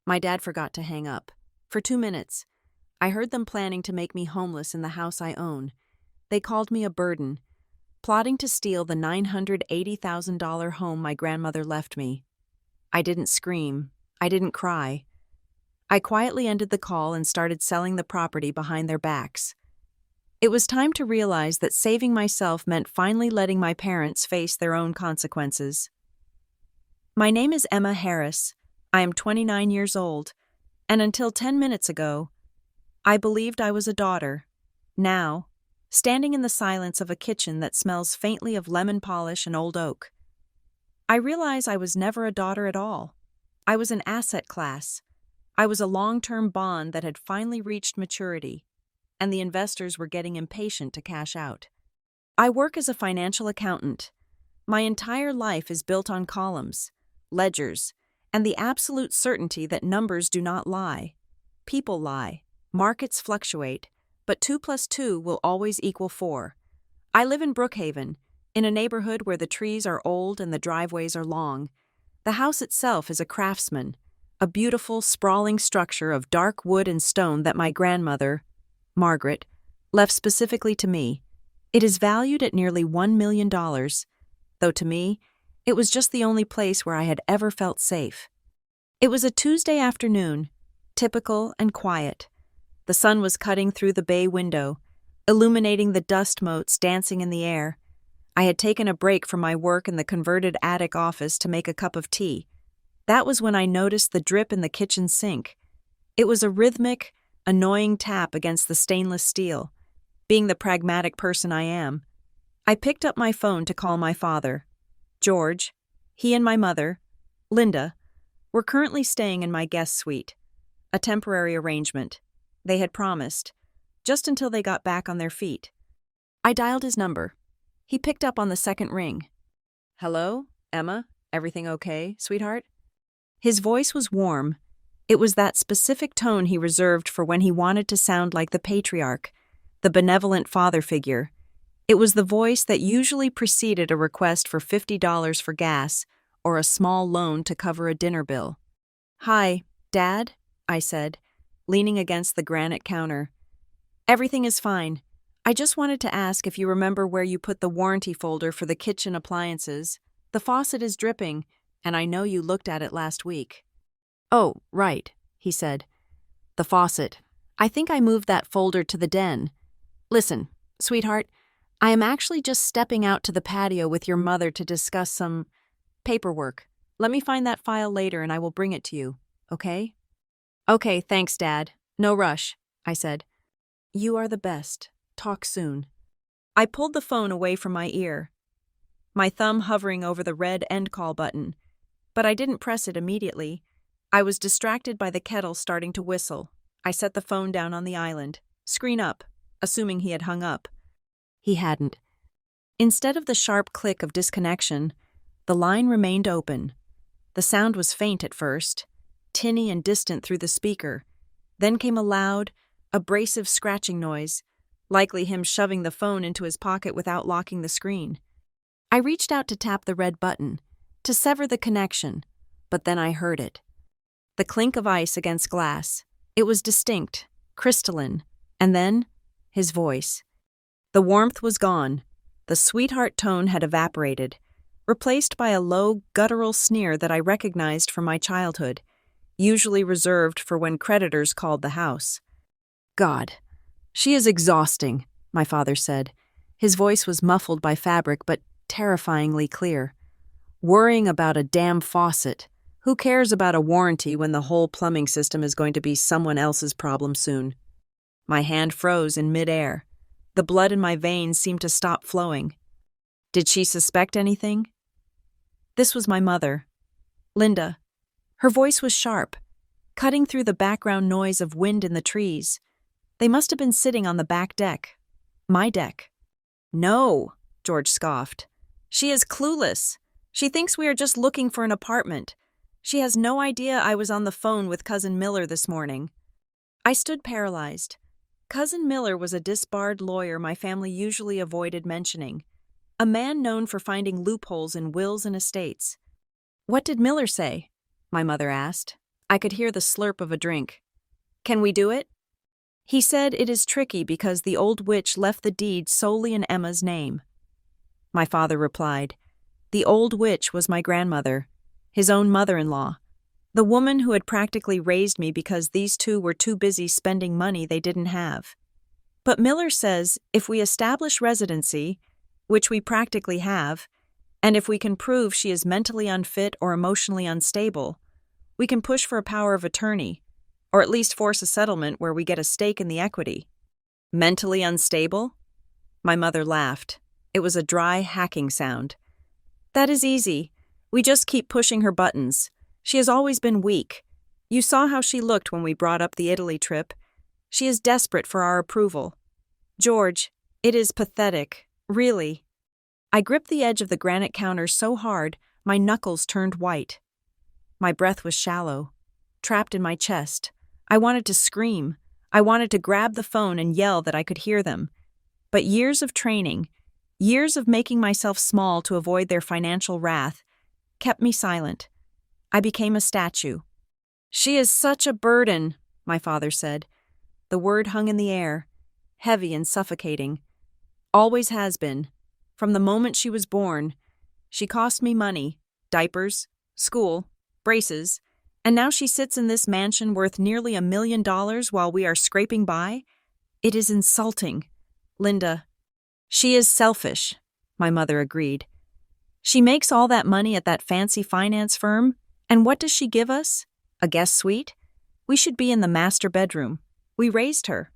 My dad forgot to hang up. For 2 minutes, I heard them planning to make me homeless in the house I own. They called me a burden, plotting to steal the $980,000 home my grandmother left me. I didn't scream. I didn't cry. I quietly ended the call and started selling the property behind their backs. It was time to realize that saving myself meant finally letting my parents face their own consequences. My name is Emma Harris. I am 29 years old, and until 10 minutes ago, I believed I was a daughter. Now, standing in the silence of a kitchen that smells faintly of lemon polish and old oak, I realize I was never a daughter at all. I was an asset class. I was a long-term bond that had finally reached maturity, and the investors were getting impatient to cash out. I work as a financial accountant. My entire life is built on columns, ledgers, and the absolute certainty that numbers do not lie. People lie. Markets fluctuate, but 2 plus 2 will always equal 4. I live in Brookhaven, in a neighborhood where the trees are old and the driveways are long. The house itself is a craftsman, a beautiful, sprawling structure of dark wood and stone that my grandmother, Margaret, left specifically to me. It is valued at nearly $1 million, though to me, it was just the only place where I had ever felt safe. It was a Tuesday afternoon, typical and quiet. The sun was cutting through the bay window, illuminating the dust motes dancing in the air. I had taken a break from my work in the converted attic office to make a cup of tea. That was when I noticed the drip in the kitchen sink. It was a rhythmic, annoying tap against the stainless steel. Being the pragmatic person I am, I picked up my phone to call my father. George, he and my mother, Linda, were currently staying in my guest suite, a temporary arrangement. They had promised, just until they got back on their feet. I dialed his number. He picked up on the second ring. "Hello, Emma? Everything okay, sweetheart?" His voice was warm. It was that specific tone he reserved for when he wanted to sound like the patriarch, the benevolent father figure. It was the voice that usually preceded a request for $50 for gas or a small loan to cover a dinner bill. "Hi, Dad," I said, leaning against the granite counter. "Everything is fine. I just wanted to ask if you remember where you put the warranty folder for the kitchen appliances. The faucet is dripping, and I know you looked at it last week." "Oh, right," he said. "The faucet. I think I moved that folder to the den. Listen, sweetheart, I am actually just stepping out to the patio with your mother to discuss some paperwork. Let me find that file later and I will bring it to you, okay?" "Okay, thanks, Dad. No rush," I said. "You are the best. Talk soon." I pulled the phone away from my ear, my thumb hovering over the red end call button, but I didn't press it immediately. I was distracted by the kettle starting to whistle. I set the phone down on the island, screen up, assuming he had hung up. He hadn't. Instead of the sharp click of disconnection, the line remained open. The sound was faint at first, tinny and distant through the speaker. Then came a loud, abrasive scratching noise, likely him shoving the phone into his pocket without locking the screen. I reached out to tap the red button, to sever the connection, but then I heard it. The clink of ice against glass. It was distinct, crystalline, and then his voice. The warmth was gone. The sweetheart tone had evaporated, replaced by a low, guttural sneer that I recognized from my childhood, usually reserved for when creditors called the house. "God, she is exhausting," my father said. His voice was muffled by fabric, but terrifyingly clear. "Worrying about a damn faucet. Who cares about a warranty when the whole plumbing system is going to be someone else's problem soon?" My hand froze in midair. The blood in my veins seemed to stop flowing. Did she suspect anything? This was my mother, Linda. Her voice was sharp, cutting through the background noise of wind in the trees. They must have been sitting on the back deck. My deck. "No," George scoffed. "She is clueless. She thinks we are just looking for an apartment. She has no idea I was on the phone with Cousin Miller this morning." I stood paralyzed. Cousin Miller was a disbarred lawyer my family usually avoided mentioning, a man known for finding loopholes in wills and estates. "What did Miller say?" my mother asked. I could hear the slurp of a drink. Can we do it? He said it is tricky because the old witch left the deed solely in Emma's name. My father replied, the old witch was my grandmother, his own mother-in-law, the woman who had practically raised me because these two were too busy spending money they didn't have. But Miller says if we establish residency, which we practically have, and if we can prove she is mentally unfit or emotionally unstable, we can push for a power of attorney, or at least force a settlement where we get a stake in the equity. Mentally unstable? My mother laughed. It was a dry, hacking sound. That is easy. We just keep pushing her buttons. She has always been weak. You saw how she looked when we brought up the Italy trip. She is desperate for our approval. George, it is pathetic, really. I gripped the edge of the granite counter so hard, my knuckles turned white. My breath was shallow, trapped in my chest. I wanted to scream. I wanted to grab the phone and yell that I could hear them. But years of training, years of making myself small to avoid their financial wrath, kept me silent. I became a statue. She is such a burden, my father said. The word hung in the air, heavy and suffocating. Always has been. From the moment she was born, she cost me money, diapers, school, braces, and now she sits in this mansion worth nearly $1 million while we are scraping by? It is insulting. Linda. She is selfish, my mother agreed. She makes all that money at that fancy finance firm, and what does she give us? A guest suite? We should be in the master bedroom. We raised her.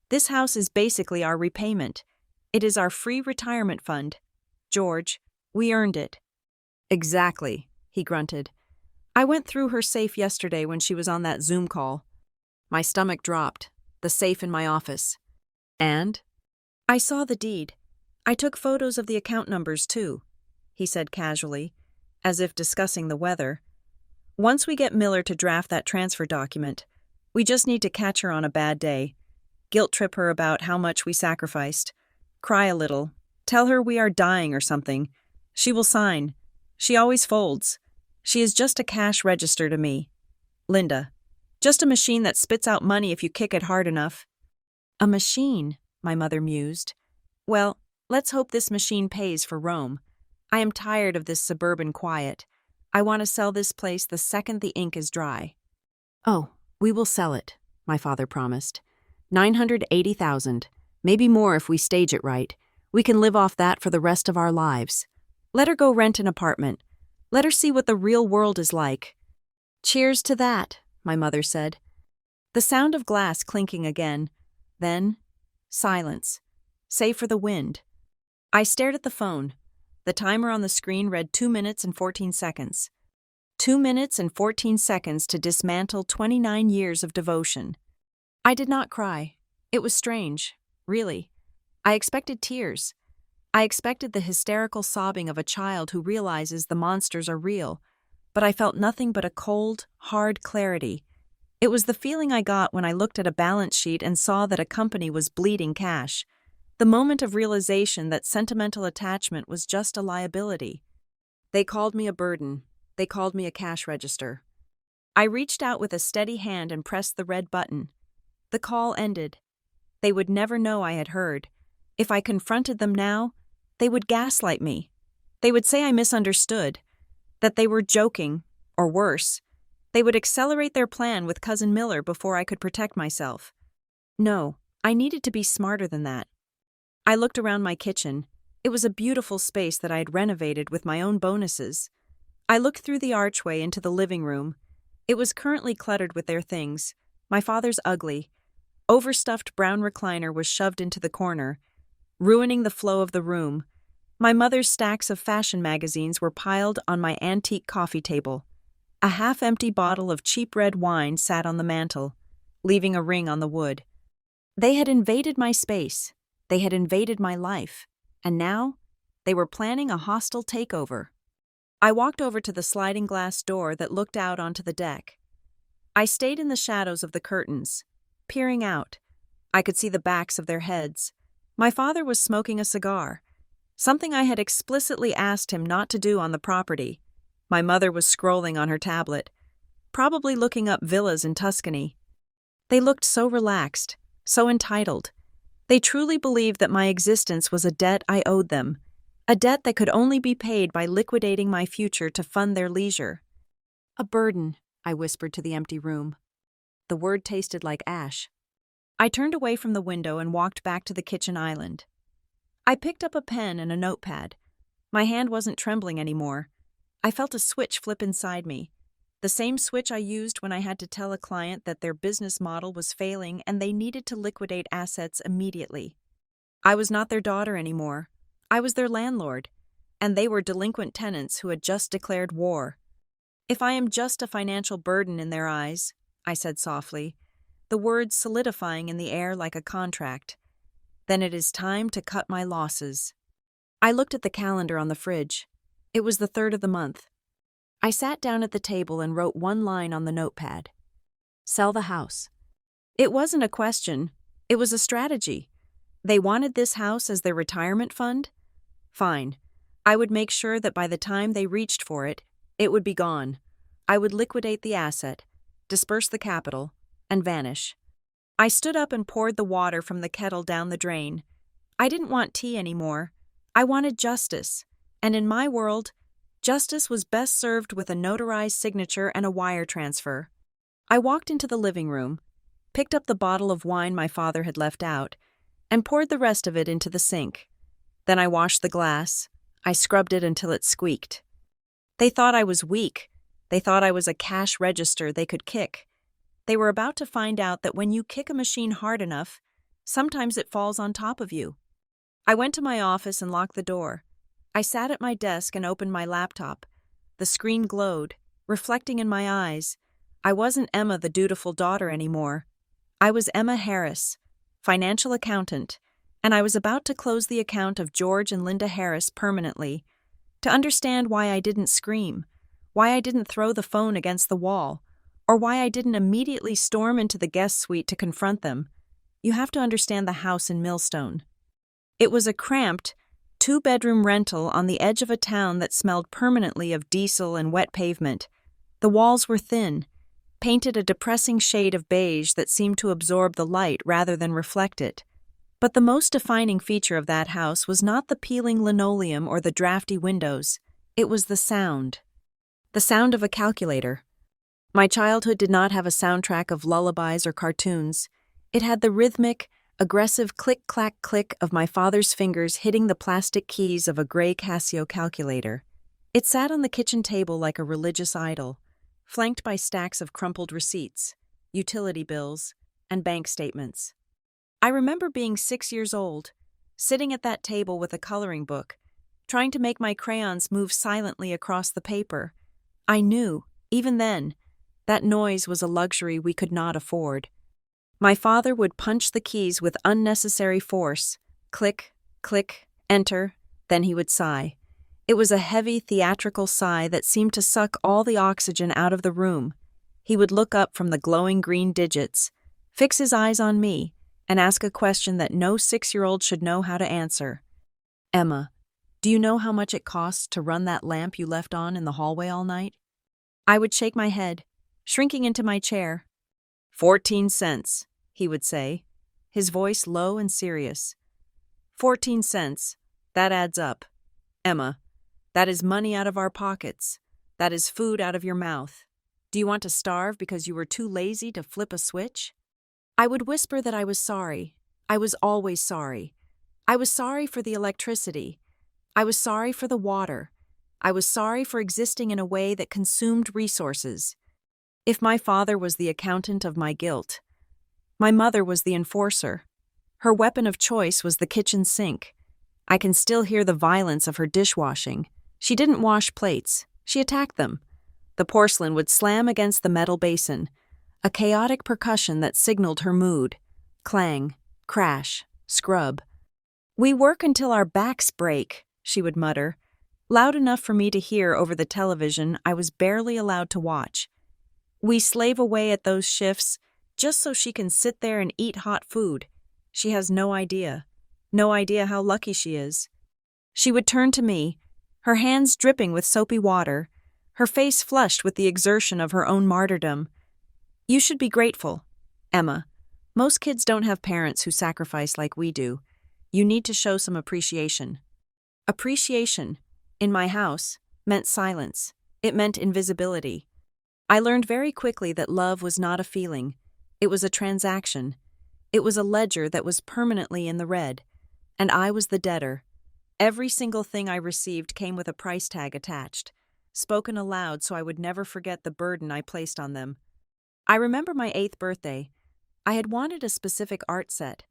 This house is basically our repayment. It is our free retirement fund. George, we earned it. Exactly, he grunted. I went through her safe yesterday when she was on that Zoom call. My stomach dropped, the safe in my office. And? I saw the deed. I took photos of the account numbers too, he said casually, as if discussing the weather. Once we get Miller to draft that transfer document, we just need to catch her on a bad day, guilt trip her about how much we sacrificed, cry a little, tell her we are dying or something. She will sign. She always folds. She is just a cash register to me. Linda, just a machine that spits out money if you kick it hard enough. A machine, my mother mused. Well, let's hope this machine pays for Rome. I am tired of this suburban quiet. I want to sell this place the second the ink is dry. Oh, we will sell it, my father promised. 980,000, maybe more if we stage it right. We can live off that for the rest of our lives. Let her go rent an apartment. Let her see what the real world is like. Cheers to that, my mother said. The sound of glass clinking again. Then, silence, save for the wind. I stared at the phone. The timer on the screen read 2 minutes and 14 seconds. 2 minutes and 14 seconds to dismantle 29 years of devotion. I did not cry. It was strange, really. I expected tears. I expected the hysterical sobbing of a child who realizes the monsters are real, but I felt nothing but a cold, hard clarity. It was the feeling I got when I looked at a balance sheet and saw that a company was bleeding cash. The moment of realization that sentimental attachment was just a liability. They called me a burden. They called me a cash register. I reached out with a steady hand and pressed the red button. The call ended. They would never know I had heard. If I confronted them now, they would gaslight me. They would say I misunderstood, that they were joking, or worse. They would accelerate their plan with Cousin Miller before I could protect myself. No, I needed to be smarter than that. I looked around my kitchen. It was a beautiful space that I had renovated with my own bonuses. I looked through the archway into the living room. It was currently cluttered with their things. My father's ugly, overstuffed brown recliner was shoved into the corner, ruining the flow of the room. My mother's stacks of fashion magazines were piled on my antique coffee table. A half-empty bottle of cheap red wine sat on the mantel, leaving a ring on the wood. They had invaded my space. They had invaded my life. And now, they were planning a hostile takeover. I walked over to the sliding glass door that looked out onto the deck. I stayed in the shadows of the curtains, peering out. I could see the backs of their heads. My father was smoking a cigar, something I had explicitly asked him not to do on the property. My mother was scrolling on her tablet. probably looking up villas in Tuscany. They looked so relaxed, so entitled. They truly believed that my existence was a debt I owed them, a debt that could only be paid by liquidating my future to fund their leisure. A burden, I whispered to the empty room. The word tasted like ash. I turned away from the window and walked back to the kitchen island. I picked up a pen and a notepad. My hand wasn't trembling anymore. I felt a switch flip inside me, the same switch I used when I had to tell a client that their business model was failing and they needed to liquidate assets immediately. I was not their daughter anymore. I was their landlord, and they were delinquent tenants who had just declared war. If I am just a financial burden in their eyes, I said softly, the words solidifying in the air like a contract, then it is time to cut my losses. I looked at the calendar on the fridge. It was the 3rd of the month. I sat down at the table and wrote one line on the notepad. Sell the house. It wasn't a question. It was a strategy. They wanted this house as their retirement fund? Fine. I would make sure that by the time they reached for it, it would be gone. I would liquidate the asset, disperse the capital, and vanish. I stood up and poured the water from the kettle down the drain. I didn't want tea anymore. I wanted justice. And in my world, justice was best served with a notarized signature and a wire transfer. I walked into the living room, picked up the bottle of wine my father had left out, and poured the rest of it into the sink. Then I washed the glass. I scrubbed it until it squeaked. They thought I was weak. They thought I was a cash register they could kick. They were about to find out that when you kick a machine hard enough, sometimes it falls on top of you. I went to my office and locked the door. I sat at my desk and opened my laptop. The screen glowed, reflecting in my eyes. I wasn't Emma, the dutiful daughter, anymore. I was Emma Harris, financial accountant, and I was about to close the account of George and Linda Harris permanently. To understand why I didn't scream, why I didn't throw the phone against the wall, or why I didn't immediately storm into the guest suite to confront them, you have to understand the house in Millstone. It was a cramped, 2-bedroom rental on the edge of a town that smelled permanently of diesel and wet pavement. The walls were thin, painted a depressing shade of beige that seemed to absorb the light rather than reflect it. But the most defining feature of that house was not the peeling linoleum or the drafty windows. It was the sound. The sound of a calculator. My childhood did not have a soundtrack of lullabies or cartoons. It had the rhythmic, aggressive click-clack-click of my father's fingers hitting the plastic keys of a gray Casio calculator. It sat on the kitchen table like a religious idol, flanked by stacks of crumpled receipts, utility bills, and bank statements. I remember being 6 years old, sitting at that table with a coloring book, trying to make my crayons move silently across the paper. I knew, even then, that noise was a luxury we could not afford. My father would punch the keys with unnecessary force. Click, click, enter, then he would sigh. It was a heavy, theatrical sigh that seemed to suck all the oxygen out of the room. He would look up from the glowing green digits, fix his eyes on me, and ask a question that no 6-year-old should know how to answer. Emma, do you know how much it costs to run that lamp you left on in the hallway all night? I would shake my head, shrinking into my chair. 14 cents, he would say, his voice low and serious. 14 cents, that adds up. Emma, that is money out of our pockets. That is food out of your mouth. Do you want to starve because you were too lazy to flip a switch? I would whisper that I was sorry. I was always sorry. I was sorry for the electricity. I was sorry for the water. I was sorry for existing in a way that consumed resources. If my father was the accountant of my guilt, my mother was the enforcer. Her weapon of choice was the kitchen sink. I can still hear the violence of her dishwashing. She didn't wash plates. She attacked them. The porcelain would slam against the metal basin, a chaotic percussion that signaled her mood. Clang, crash, scrub. We work until our backs break, she would mutter, loud enough for me to hear over the television I was barely allowed to watch. We slave away at those shifts just so she can sit there and eat hot food. She has no idea how lucky she is. She would turn to me, her hands dripping with soapy water, her face flushed with the exertion of her own martyrdom. "You should be grateful, Emma. Most kids don't have parents who sacrifice like we do. You need to show some appreciation." Appreciation, in my house, meant silence. It meant invisibility. I learned very quickly that love was not a feeling. It was a transaction. It was a ledger that was permanently in the red, and I was the debtor. Every single thing I received came with a price tag attached, spoken aloud so I would never forget the burden I placed on them. I remember my 8th birthday. I had wanted a specific art set,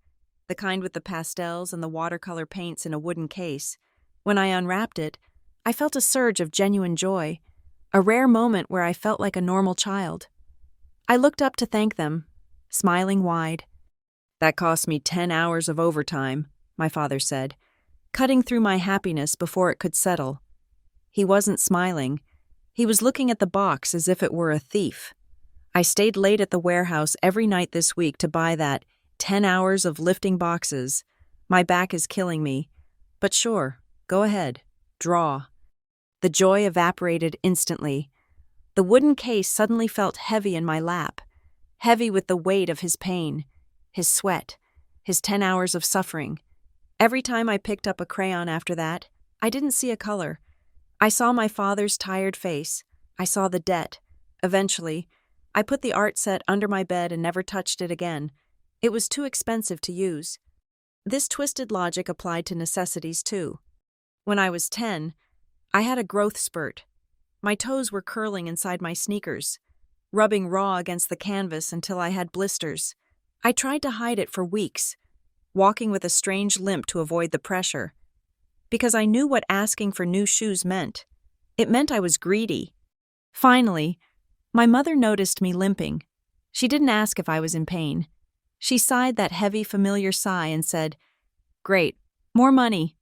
the kind with the pastels and the watercolor paints in a wooden case. When I unwrapped it, I felt a surge of genuine joy, a rare moment where I felt like a normal child. I looked up to thank them, smiling wide. "That cost me 10 hours of overtime," my father said, cutting through my happiness before it could settle. He wasn't smiling. He was looking at the box as if it were a thief. I stayed late at the warehouse every night this week to buy that 10 hours of lifting boxes. My back is killing me. But sure, go ahead, draw. The joy evaporated instantly. The wooden case suddenly felt heavy in my lap, heavy with the weight of his pain, his sweat, his 10 hours of suffering. Every time I picked up a crayon after that, I didn't see a color. I saw my father's tired face. I saw the debt. Eventually, I put the art set under my bed and never touched it again. It was too expensive to use. This twisted logic applied to necessities too. When I was 10, I had a growth spurt. My toes were curling inside my sneakers, rubbing raw against the canvas until I had blisters. I tried to hide it for weeks, walking with a strange limp to avoid the pressure. Because I knew what asking for new shoes meant. It meant I was greedy. Finally, my mother noticed me limping. She didn't ask if I was in pain. She sighed that heavy, familiar sigh and said, "Great, more money."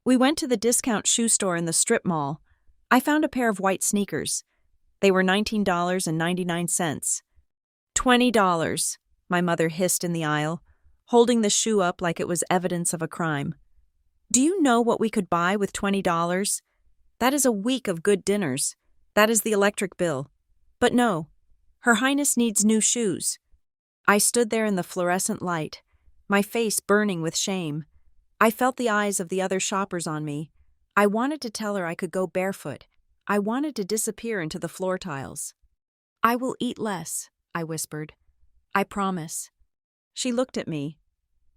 We went to the discount shoe store in the strip mall. I found a pair of white sneakers. They were $19.99. $20, my mother hissed in the aisle, holding the shoe up like it was evidence of a crime. "Do you know what we could buy with $20? That is a week of good dinners. That is the electric bill. But no, Her Highness needs new shoes." I stood there in the fluorescent light, my face burning with shame. I felt the eyes of the other shoppers on me. I wanted to tell her I could go barefoot. I wanted to disappear into the floor tiles. "I will eat less," I whispered. "I promise." She looked at me,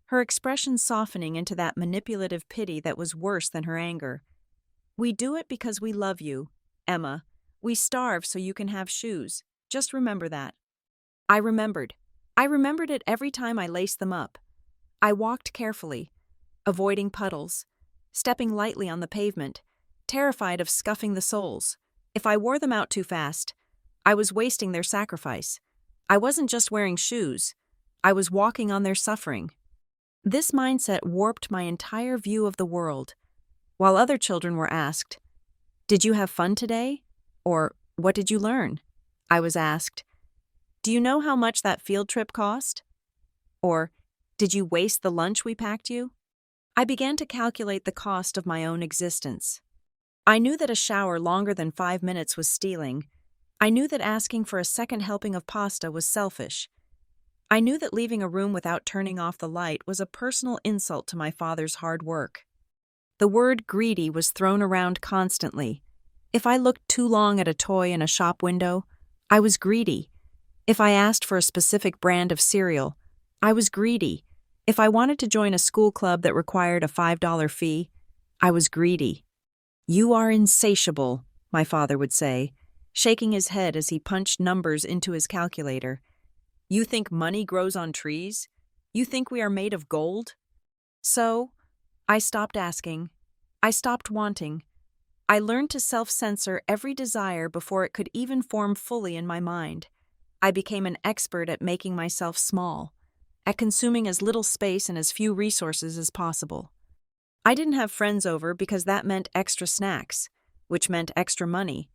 her expression softening into that manipulative pity that was worse than her anger. "We do it because we love you, Emma. We starve so you can have shoes. Just remember that." I remembered. I remembered it every time I laced them up. I walked carefully, avoiding puddles, stepping lightly on the pavement, terrified of scuffing the soles. If I wore them out too fast, I was wasting their sacrifice. I wasn't just wearing shoes. I was walking on their suffering. This mindset warped my entire view of the world. While other children were asked, "Did you have fun today?" Or, "What did you learn?" I was asked, "Do you know how much that field trip cost?" Or, "Did you waste the lunch we packed you?" I began to calculate the cost of my own existence. I knew that a shower longer than 5 minutes was stealing. I knew that asking for a second helping of pasta was selfish. I knew that leaving a room without turning off the light was a personal insult to my father's hard work. The word greedy was thrown around constantly. If I looked too long at a toy in a shop window, I was greedy. If I asked for a specific brand of cereal, I was greedy. If I wanted to join a school club that required a $5 fee, I was greedy. "You are insatiable," my father would say, shaking his head as he punched numbers into his calculator. "You think money grows on trees? You think we are made of gold?" So, I stopped asking. I stopped wanting. I learned to self-censor every desire before it could even form fully in my mind. I became an expert at making myself small, at consuming as little space and as few resources as possible. I didn't have friends over because that meant extra snacks, which meant extra money.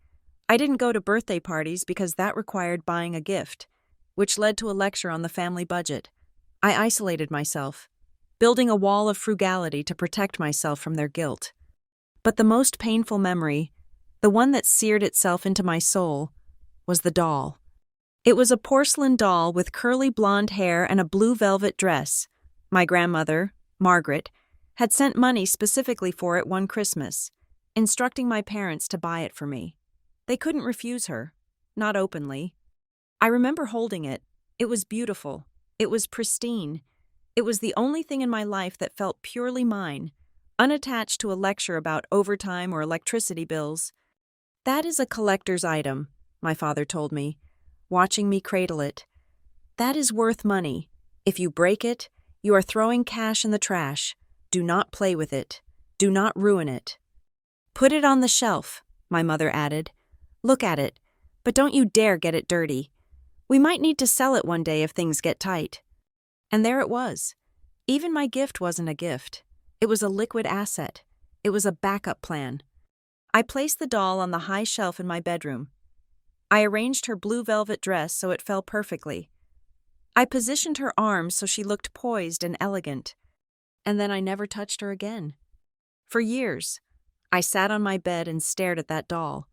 I didn't go to birthday parties because that required buying a gift, which led to a lecture on the family budget. I isolated myself, building a wall of frugality to protect myself from their guilt. But the most painful memory, The one that seared itself into my soul was the doll. It was a porcelain doll with curly blonde hair and a blue velvet dress. My grandmother, Margaret, had sent money specifically for it one Christmas, instructing my parents to buy it for me. They couldn't refuse her, not openly. I remember holding it. It was beautiful. It was pristine. It was the only thing in my life that felt purely mine, unattached to a lecture about overtime or electricity bills. "That is a collector's item," my father told me, watching me cradle it. "That is worth money. If you break it, you are throwing cash in the trash. Do not play with it. Do not ruin it." "Put it on the shelf," my mother added. "Look at it, but don't you dare get it dirty. We might need to sell it one day if things get tight." And there it was. Even my gift wasn't a gift. It was a liquid asset. It was a backup plan. I placed the doll on the high shelf in my bedroom. I arranged her blue velvet dress so it fell perfectly. I positioned her arms so she looked poised and elegant. And then I never touched her again. For years, I sat on my bed and stared at that doll.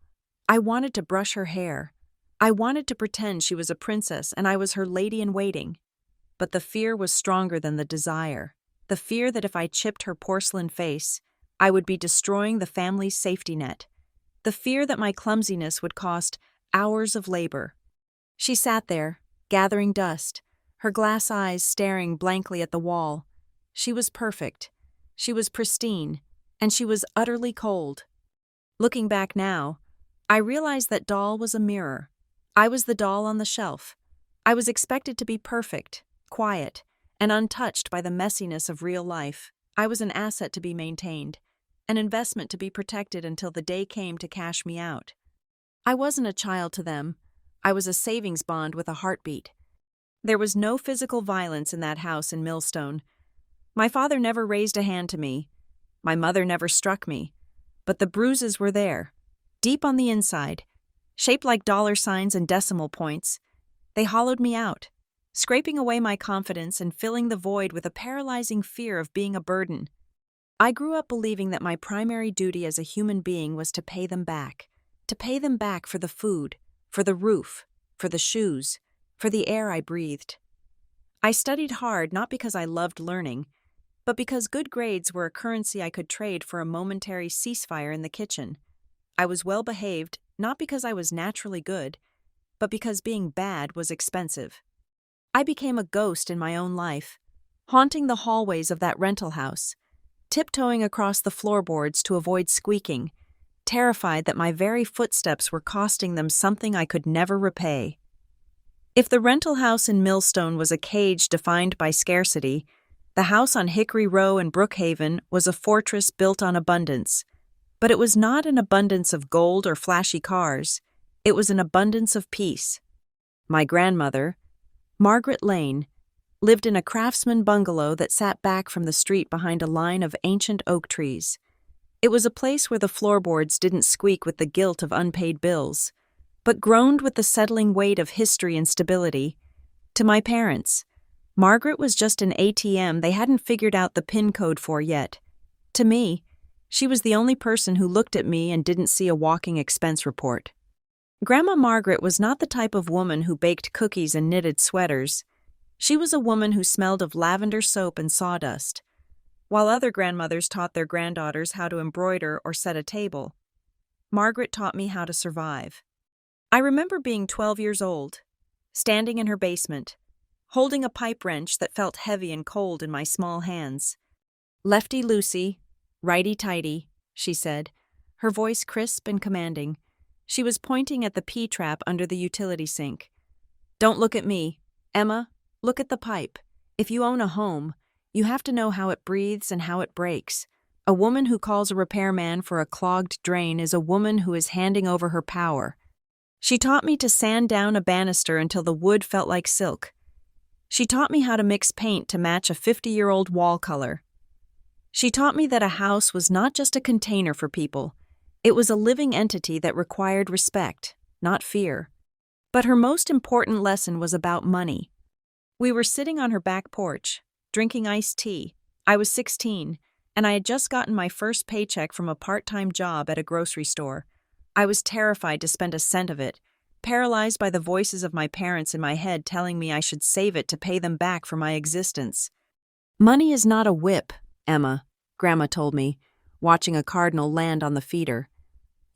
I wanted to brush her hair. I wanted to pretend she was a princess and I was her lady-in-waiting. But the fear was stronger than the desire. The fear that if I chipped her porcelain face, I would be destroying the family's safety net. The fear that my clumsiness would cost hours of labor. She sat there, gathering dust, her glass eyes staring blankly at the wall. She was perfect. She was pristine. And she was utterly cold. Looking back now, I realized that doll was a mirror. I was the doll on the shelf. I was expected to be perfect, quiet, and untouched by the messiness of real life. I was an asset to be maintained, an investment to be protected until the day came to cash me out. I wasn't a child to them. I was a savings bond with a heartbeat. There was no physical violence in that house in Millstone. My father never raised a hand to me. My mother never struck me. But the bruises were there, deep on the inside, shaped like dollar signs and decimal points. They hollowed me out, scraping away my confidence and filling the void with a paralyzing fear of being a burden. I grew up believing that my primary duty as a human being was to pay them back for the food, for the roof, for the shoes, for the air I breathed. I studied hard not because I loved learning, but because good grades were a currency I could trade for a momentary ceasefire in the kitchen. I was well behaved not because I was naturally good, but because being bad was expensive. I became a ghost in my own life, haunting the hallways of that rental house, tiptoeing across the floorboards to avoid squeaking, terrified that my very footsteps were costing them something I could never repay. If the rental house in Millstone was a cage defined by scarcity, the house on Hickory Row in Brookhaven was a fortress built on abundance. But it was not an abundance of gold or flashy cars. It was an abundance of peace. My grandmother, Margaret Lane, lived in a craftsman bungalow that sat back from the street behind a line of ancient oak trees. It was a place where the floorboards didn't squeak with the guilt of unpaid bills, but groaned with the settling weight of history and stability. To my parents, Margaret was just an ATM they hadn't figured out the PIN code for yet. To me, she was the only person who looked at me and didn't see a walking expense report. Grandma Margaret was not the type of woman who baked cookies and knitted sweaters. She was a woman who smelled of lavender soap and sawdust. While other grandmothers taught their granddaughters how to embroider or set a table, Margaret taught me how to survive. I remember being 12 years old, standing in her basement, holding a pipe wrench that felt heavy and cold in my small hands. "Lefty-loosey, righty-tighty," she said, her voice crisp and commanding. She was pointing at the P-trap under the utility sink. "Don't look at me. Emma, look at the pipe. If you own a home, you have to know how it breathes and how it breaks. A woman who calls a repairman for a clogged drain is a woman who is handing over her power." She taught me to sand down a banister until the wood felt like silk. She taught me how to mix paint to match a 50-year-old wall color. She taught me that a house was not just a container for people. It was a living entity that required respect, not fear. But her most important lesson was about money. We were sitting on her back porch, drinking iced tea. I was 16, and I had just gotten my first paycheck from a part-time job at a grocery store. I was terrified to spend a cent of it, paralyzed by the voices of my parents in my head telling me I should save it to pay them back for my existence. "Money is not a whip, Emma," Grandma told me, watching a cardinal land on the feeder.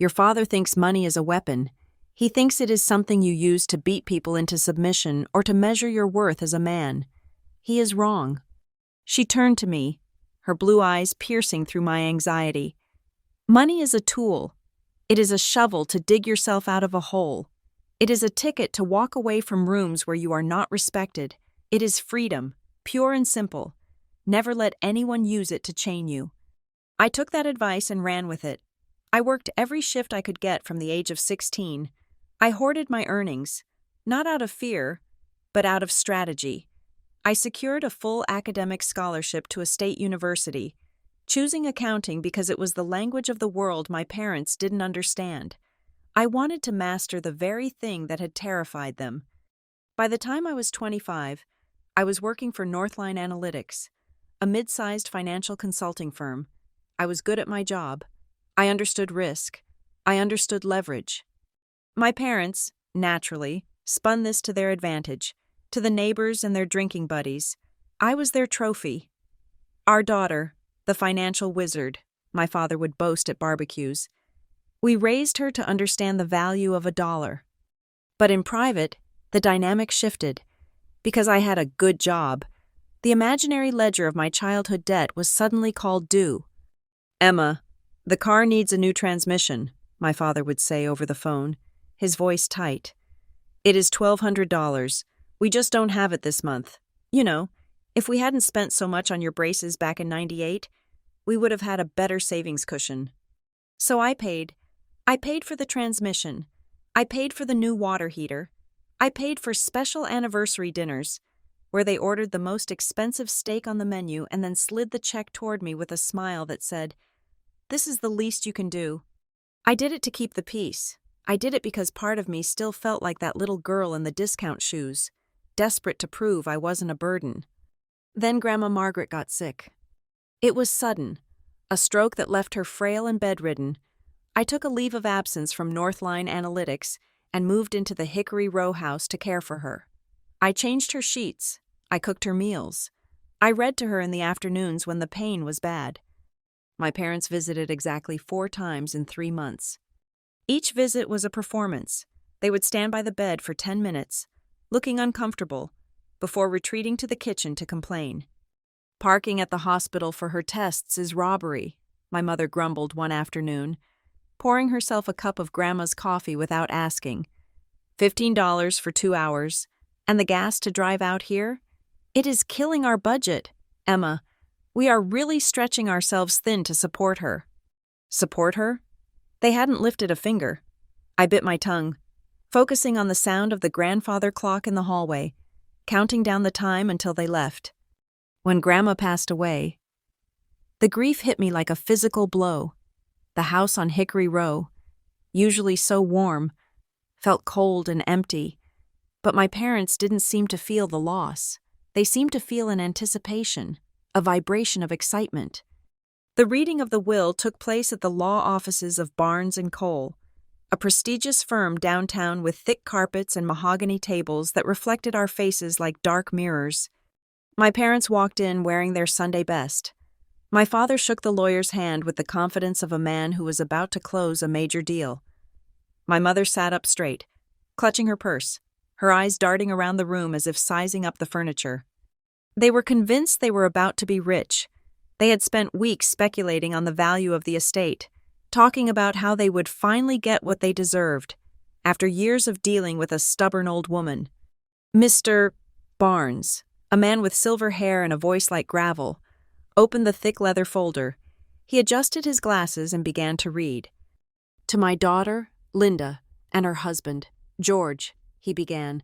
"Your father thinks money is a weapon. He thinks it is something you use to beat people into submission or to measure your worth as a man. He is wrong." She turned to me, her blue eyes piercing through my anxiety. "Money is a tool. It is a shovel to dig yourself out of a hole. It is a ticket to walk away from rooms where you are not respected. It is freedom, pure and simple. Never let anyone use it to chain you." I took that advice and ran with it. I worked every shift I could get from the age of 16. I hoarded my earnings, not out of fear, but out of strategy. I secured a full academic scholarship to a state university, choosing accounting because it was the language of the world my parents didn't understand. I wanted to master the very thing that had terrified them. By the time I was 25, I was working for Northline Analytics, a mid-sized financial consulting firm. I was good at my job. I understood risk. I understood leverage. My parents, naturally, spun this to their advantage, to the neighbors and their drinking buddies. I was their trophy. "Our daughter, the financial wizard," my father would boast at barbecues. We raised her to understand the value of a dollar. But in private, the dynamic shifted. Because I had a good job, the imaginary ledger of my childhood debt was suddenly called due. "Emma, the car needs a new transmission," my father would say over the phone, his voice tight. "It is $1,200. We just don't have it this month. You know, if we hadn't spent so much on your braces back in '98, we would have had a better savings cushion." So I paid. I paid for the transmission. I paid for the new water heater. I paid for special anniversary dinners, where they ordered the most expensive steak on the menu and then slid the check toward me with a smile that said, "This is the least you can do." I did it to keep the peace. I did it because part of me still felt like that little girl in the discount shoes, desperate to prove I wasn't a burden. Then Grandma Margaret got sick. It was sudden, a stroke that left her frail and bedridden. I took a leave of absence from Northline Analytics and moved into the Hickory Row house to care for her. I changed her sheets. I cooked her meals. I read to her in the afternoons when the pain was bad. My parents visited exactly 4 times in 3 months. Each visit was a performance. They would stand by the bed for 10 minutes, looking uncomfortable, before retreating to the kitchen to complain. "Parking at the hospital for her tests is robbery," my mother grumbled one afternoon, pouring herself a cup of Grandma's coffee without asking. $15 for 2 hours, and the gas to drive out here? It is killing our budget, Emma. We are really stretching ourselves thin to support her." Support her? They hadn't lifted a finger. I bit my tongue, focusing on the sound of the grandfather clock in the hallway, counting down the time until they left. When Grandma passed away, the grief hit me like a physical blow. The house on Hickory Row, usually so warm, felt cold and empty, but my parents didn't seem to feel the loss. They seemed to feel an anticipation, a vibration of excitement. The reading of the will took place at the law offices of Barnes & Cole, a prestigious firm downtown with thick carpets and mahogany tables that reflected our faces like dark mirrors. My parents walked in wearing their Sunday best. My father shook the lawyer's hand with the confidence of a man who was about to close a major deal. My mother sat up straight, clutching her purse, her eyes darting around the room as if sizing up the furniture. They were convinced they were about to be rich. They had spent weeks speculating on the value of the estate, talking about how they would finally get what they deserved, after years of dealing with a stubborn old woman. Mr. Barnes, a man with silver hair and a voice like gravel, opened the thick leather folder. He adjusted his glasses and began to read. "To my daughter, Linda, and her husband, George," he began.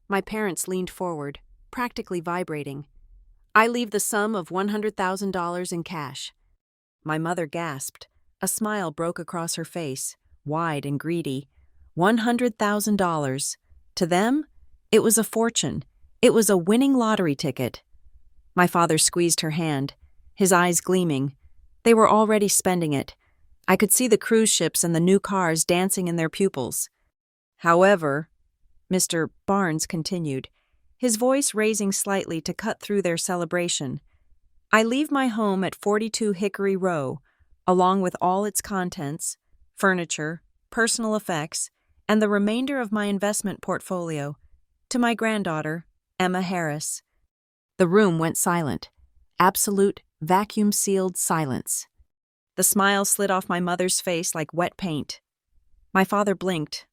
My parents leaned forward, practically vibrating. "I leave the sum of $100,000 in cash." My mother gasped. A smile broke across her face, wide and greedy. $100,000. To them, it was a fortune. It was a winning lottery ticket. My father squeezed her hand, his eyes gleaming. They were already spending it. I could see the cruise ships and the new cars dancing in their pupils. However, Mr. Barnes continued, his voice raising slightly to cut through their celebration, I leave my home at 42 Hickory Row, along with all its contents, furniture, personal effects, and the remainder of my investment portfolio, to my granddaughter, Emma Harris. The room went silent. Absolute, vacuum-sealed silence. The smile slid off my mother's face like wet paint. My father blinked.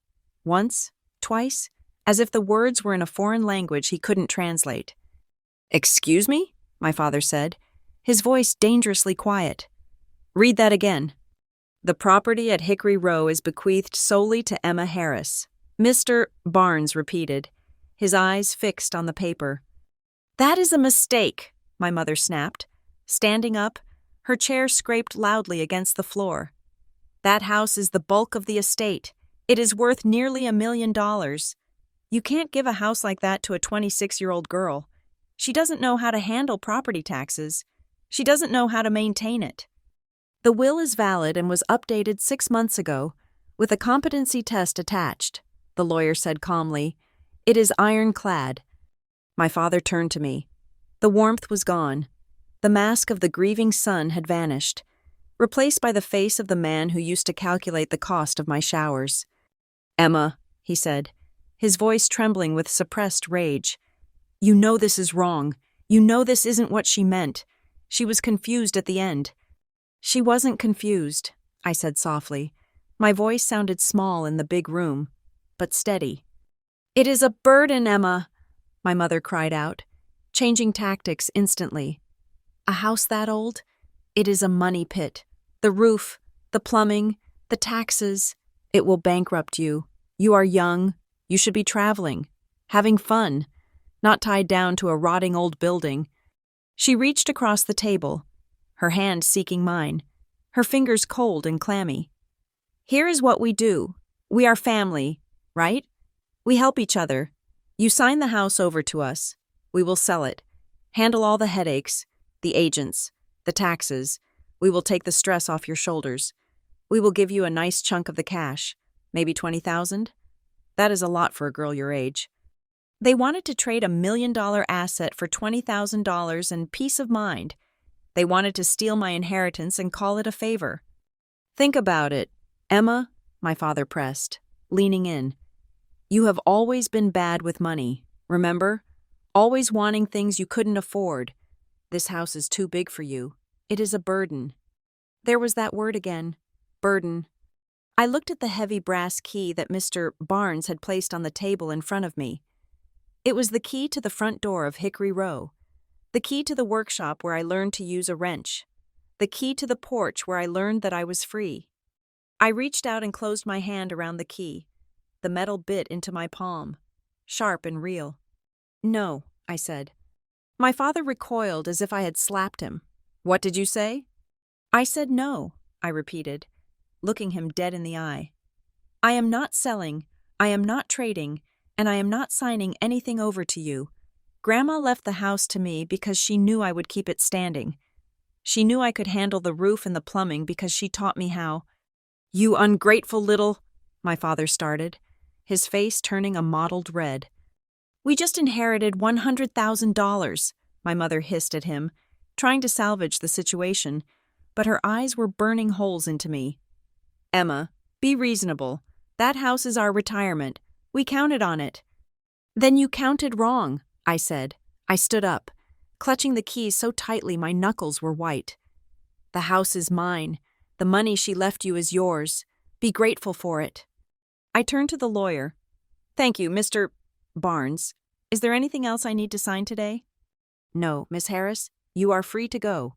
Once, twice, as if the words were in a foreign language he couldn't translate. "Excuse me?" my father said, his voice dangerously quiet. "Read that again." "The property at Hickory Row is bequeathed solely to Emma Harris," Mr. Barnes repeated, his eyes fixed on the paper. "That is a mistake," my mother snapped. Standing up, her chair scraped loudly against the floor. "That house is the bulk of the estate. It is worth nearly $1 million. You can't give a house like that to a 26-year-old girl. She doesn't know how to handle property taxes. She doesn't know how to maintain it. The will is valid and was updated 6 months ago, with a competency test attached," the lawyer said calmly. "It is ironclad." My father turned to me. The warmth was gone. The mask of the grieving son had vanished, replaced by the face of the man who used to calculate the cost of my showers. "Emma," he said, his voice trembling with suppressed rage, "you know this is wrong. You know this isn't what she meant. She was confused at the end." "She wasn't confused," I said softly. My voice sounded small in the big room, but steady. "It is a burden, Emma," my mother cried out, changing tactics instantly. "A house that old? It is a money pit. The roof, the plumbing, the taxes. It will bankrupt you. You are young. You should be traveling, having fun, not tied down to a rotting old building." She reached across the table, her hand seeking mine, her fingers cold and clammy. "Here is what we do. We are family, right? We help each other. You sign the house over to us. We will sell it. Handle all the headaches, the agents, the taxes. We will take the stress off your shoulders. We will give you a nice chunk of the cash, maybe 20,000. That is a lot for a girl your age." They wanted to trade $1 million asset for $20,000 and peace of mind. They wanted to steal my inheritance and call it a favor. "Think about it, Emma," my father pressed, leaning in. "You have always been bad with money, remember? Always wanting things you couldn't afford. This house is too big for you. It is a burden." There was that word again, burden. I looked at the heavy brass key that Mr. Barnes had placed on the table in front of me. It was the key to the front door of Hickory Row, the key to the workshop where I learned to use a wrench, the key to the porch where I learned that I was free. I reached out and closed my hand around the key. The metal bit into my palm, sharp and real. "No," I said. My father recoiled as if I had slapped him. "What did you say?" "I said no," I repeated, looking him dead in the eye. "I am not selling, I am not trading, and I am not signing anything over to you. Grandma left the house to me because she knew I would keep it standing. She knew I could handle the roof and the plumbing because she taught me how." "You ungrateful little—" my father started, his face turning a mottled red. "We just inherited $100,000, my mother hissed at him, trying to salvage the situation, but her eyes were burning holes into me. "Emma, be reasonable. That house is our retirement. We counted on it." "Then you counted wrong," I said. I stood up, clutching the keys so tightly my knuckles were white. "The house is mine. The money she left you is yours. Be grateful for it." I turned to the lawyer. "Thank you, Mr. Barnes. Is there anything else I need to sign today?" "No, Miss Harris, you are free to go."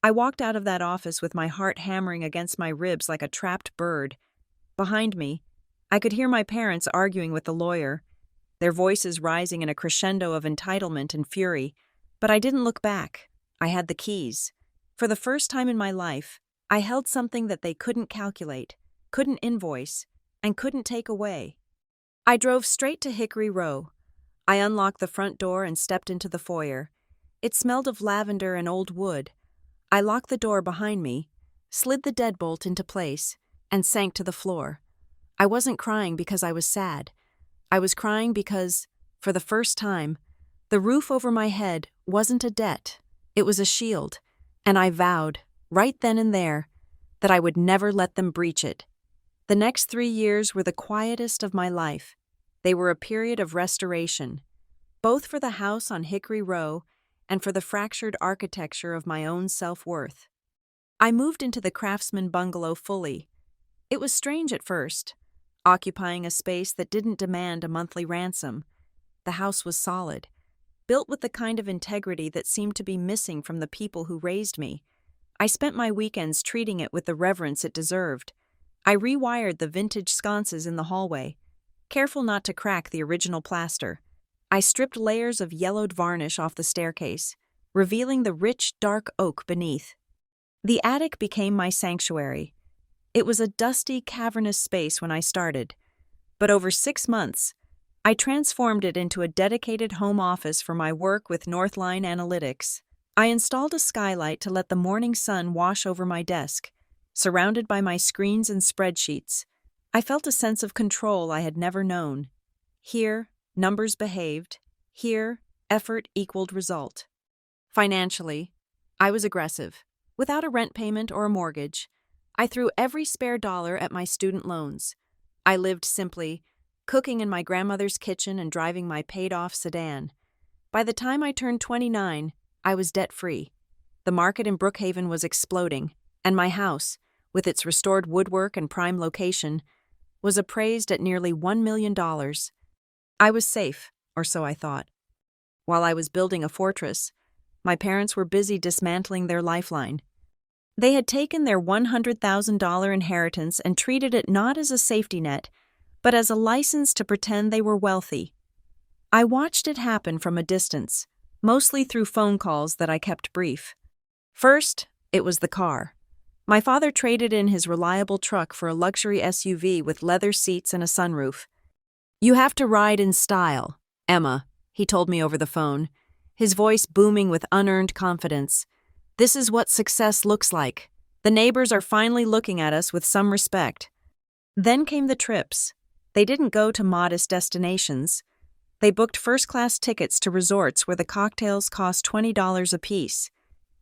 I walked out of that office with my heart hammering against my ribs like a trapped bird. Behind me, I could hear my parents arguing with the lawyer, their voices rising in a crescendo of entitlement and fury, but I didn't look back. I had the keys. For the first time in my life, I held something that they couldn't calculate, couldn't invoice, and couldn't take away. I drove straight to Hickory Row. I unlocked the front door and stepped into the foyer. It smelled of lavender and old wood. I locked the door behind me. slid the deadbolt into place, and sank to the floor. I wasn't crying because I was sad. I was crying because, for the first time, the roof over my head wasn't a debt, it was a shield, and I vowed, right then and there, that I would never let them breach it. The next 3 years were the quietest of my life. They were a period of restoration, both for the house on Hickory Row and for the fractured architecture of my own self-worth. I moved into the Craftsman bungalow fully. It was strange at first, occupying a space that didn't demand a monthly ransom. The house was solid, built with the kind of integrity that seemed to be missing from the people who raised me. I spent my weekends treating it with the reverence it deserved. I rewired the vintage sconces in the hallway, careful not to crack the original plaster. I stripped layers of yellowed varnish off the staircase, revealing the rich, dark oak beneath. The attic became my sanctuary. It was a dusty, cavernous space when I started, but over 6 months, I transformed it into a dedicated home office for my work with Northline Analytics. I installed a skylight to let the morning sun wash over my desk. Surrounded by my screens and spreadsheets, I felt a sense of control I had never known. Here, numbers behaved. Here, effort equaled result. Financially, I was aggressive. Without a rent payment or a mortgage, I threw every spare dollar at my student loans. I lived simply, cooking in my grandmother's kitchen and driving my paid-off sedan. By the time I turned 29, I was debt-free. The market in Brookhaven was exploding, and my house, with its restored woodwork and prime location, was appraised at nearly $1 million. I was safe, or so I thought. While I was building a fortress, my parents were busy dismantling their lifeline. They had taken their $100,000 inheritance and treated it not as a safety net, but as a license to pretend they were wealthy. I watched it happen from a distance, mostly through phone calls that I kept brief. First, it was the car. My father traded in his reliable truck for a luxury SUV with leather seats and a sunroof. "You have to ride in style, Emma," he told me over the phone, his voice booming with unearned confidence. "This is what success looks like. The neighbors are finally looking at us with some respect." Then came the trips. They didn't go to modest destinations. They booked first-class tickets to resorts where the cocktails cost $20 apiece.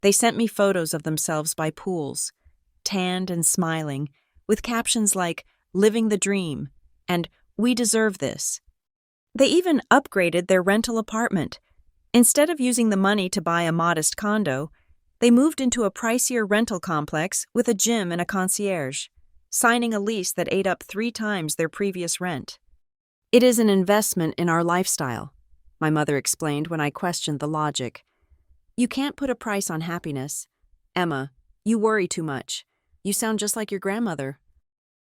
They sent me photos of themselves by pools, tanned and smiling, with captions like, "Living the dream," and "We deserve this." They even upgraded their rental apartment. Instead of using the money to buy a modest condo, they moved into a pricier rental complex with a gym and a concierge, signing a lease that ate up 3 times their previous rent. "It is an investment in our lifestyle," my mother explained when I questioned the logic. "You can't put a price on happiness. Emma, you worry too much. You sound just like your grandmother."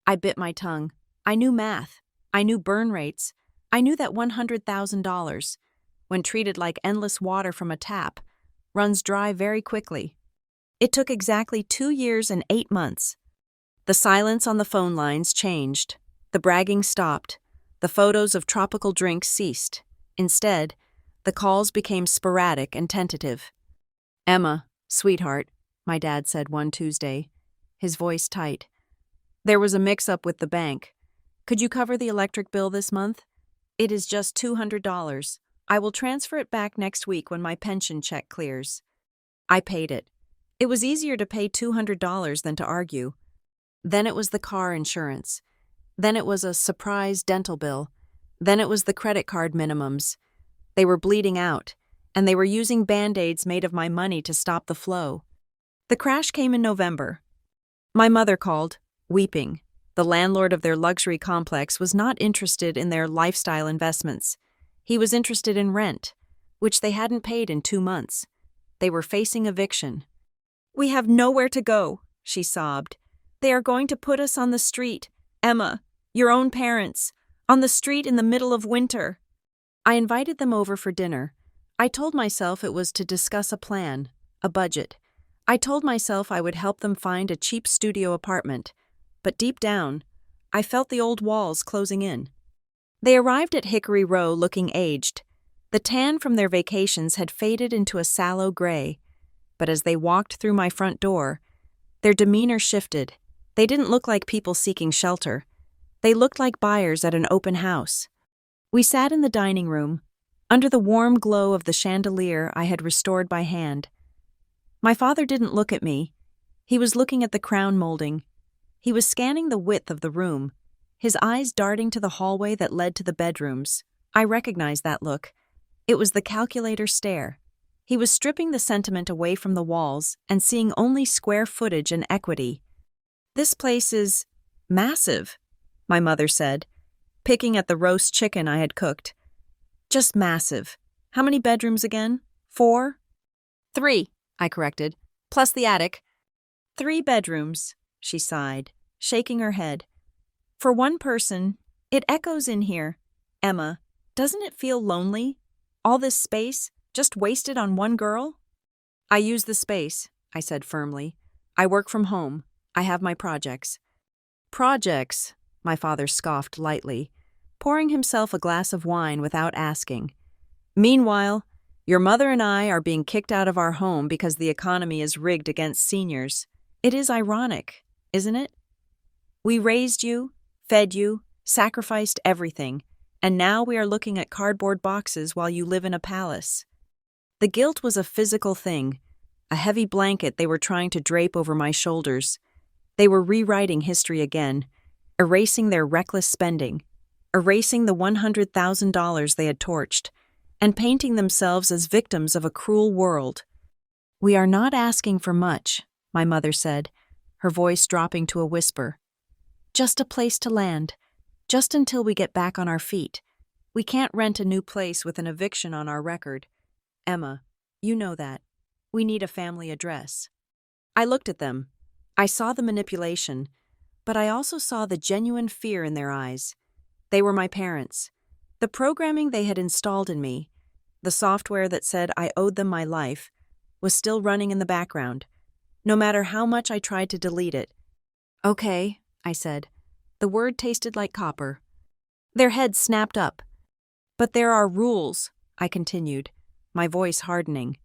I bit my tongue. I knew math. I knew burn rates. I knew that $100,000, when treated like endless water from a tap, runs dry very quickly. It took exactly 2 years and 8 months. The silence on the phone lines changed. The bragging stopped. The photos of tropical drinks ceased. Instead, the calls became sporadic and tentative. "Emma, sweetheart," my dad said one Tuesday, his voice tight. "There was a mix-up with the bank. Could you cover the electric bill this month? It is just $200. I will transfer it back next week when my pension check clears." I paid it. It was easier to pay $200 than to argue. Then it was the car insurance. Then it was a surprise dental bill. Then it was the credit card minimums. They were bleeding out, and they were using Band-Aids made of my money to stop the flow. The crash came in November. My mother called, weeping. The landlord of their luxury complex was not interested in their lifestyle investments. He was interested in rent, which they hadn't paid in 2 months. They were facing eviction. "We have nowhere to go," she sobbed. "They are going to put us on the street. Emma, your own parents, on the street in the middle of winter." I invited them over for dinner. I told myself it was to discuss a plan, a budget. I told myself I would help them find a cheap studio apartment. But deep down, I felt the old walls closing in. They arrived at Hickory Row looking aged. The tan from their vacations had faded into a sallow gray. But as they walked through my front door, Their demeanor shifted. They didn't look like people seeking shelter. They looked like buyers at an open house. We sat in the dining room, under the warm glow of the chandelier I had restored by hand. My father didn't look at me. He was looking at the crown molding. He was scanning the width of the room, his eyes darting to the hallway that led to the bedrooms. I recognized that look. It was the calculator stare. He was stripping the sentiment away from the walls and seeing only square footage and equity. "This place is massive," my mother said, picking at the roast chicken I had cooked. "Just massive. How many bedrooms again? 4?" "3," I corrected, "plus the attic." "3 bedrooms," she sighed, shaking her head. "For one person, it echoes in here. Emma, doesn't it feel lonely? All this space, just wasted on one girl?" "I use the space," I said firmly. "I work from home. I have my projects." "Projects," my father scoffed lightly, pouring himself a glass of wine without asking. "Meanwhile, your mother and I are being kicked out of our home because the economy is rigged against seniors. It is ironic, isn't it? We raised you, fed you, sacrificed everything, and now we are looking at cardboard boxes while you live in a palace." The guilt was a physical thing, a heavy blanket they were trying to drape over my shoulders. They were rewriting history again, erasing their reckless spending, erasing the $100,000 they had torched, and painting themselves as victims of a cruel world. "We are not asking for much," my mother said, her voice dropping to a whisper. "Just a place to land, just until we get back on our feet. We can't rent a new place with an eviction on our record. Emma, you know that. We need a family address." I looked at them. I saw the manipulation, but I also saw the genuine fear in their eyes. They were my parents. The programming they had installed in me, the software that said I owed them my life, was still running in the background, no matter how much I tried to delete it. "Okay," I said. The word tasted like copper. Their heads snapped up. "But there are rules," I continued, my voice hardening.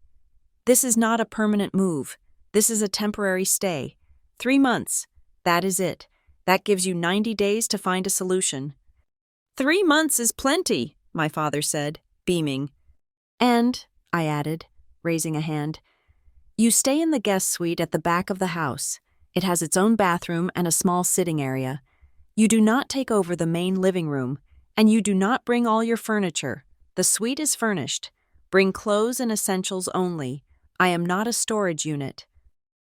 "This is not a permanent move. This is a temporary stay. 3 months. That is it. That gives you 90 days to find a solution." "3 months is plenty," my father said, beaming. "And," I added, raising a hand, "you stay in the guest suite at the back of the house. It has its own bathroom and a small sitting area. You do not take over the main living room, and you do not bring all your furniture. The suite is furnished. Bring clothes and essentials only. I am not a storage unit."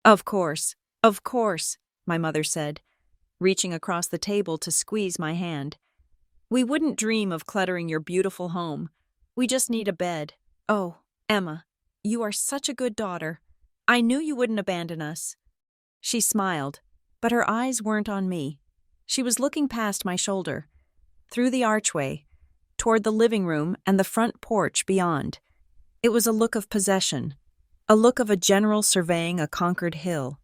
Of course, my mother said, reaching across the table to squeeze my hand. "We wouldn't dream of cluttering your beautiful home. We just need a bed. Oh, Emma, you are such a good daughter. I knew you wouldn't abandon us." She smiled, but her eyes weren't on me. She was looking past my shoulder, through the archway, toward the living room and the front porch beyond. It was a look of possession, a look of a general surveying a conquered hill.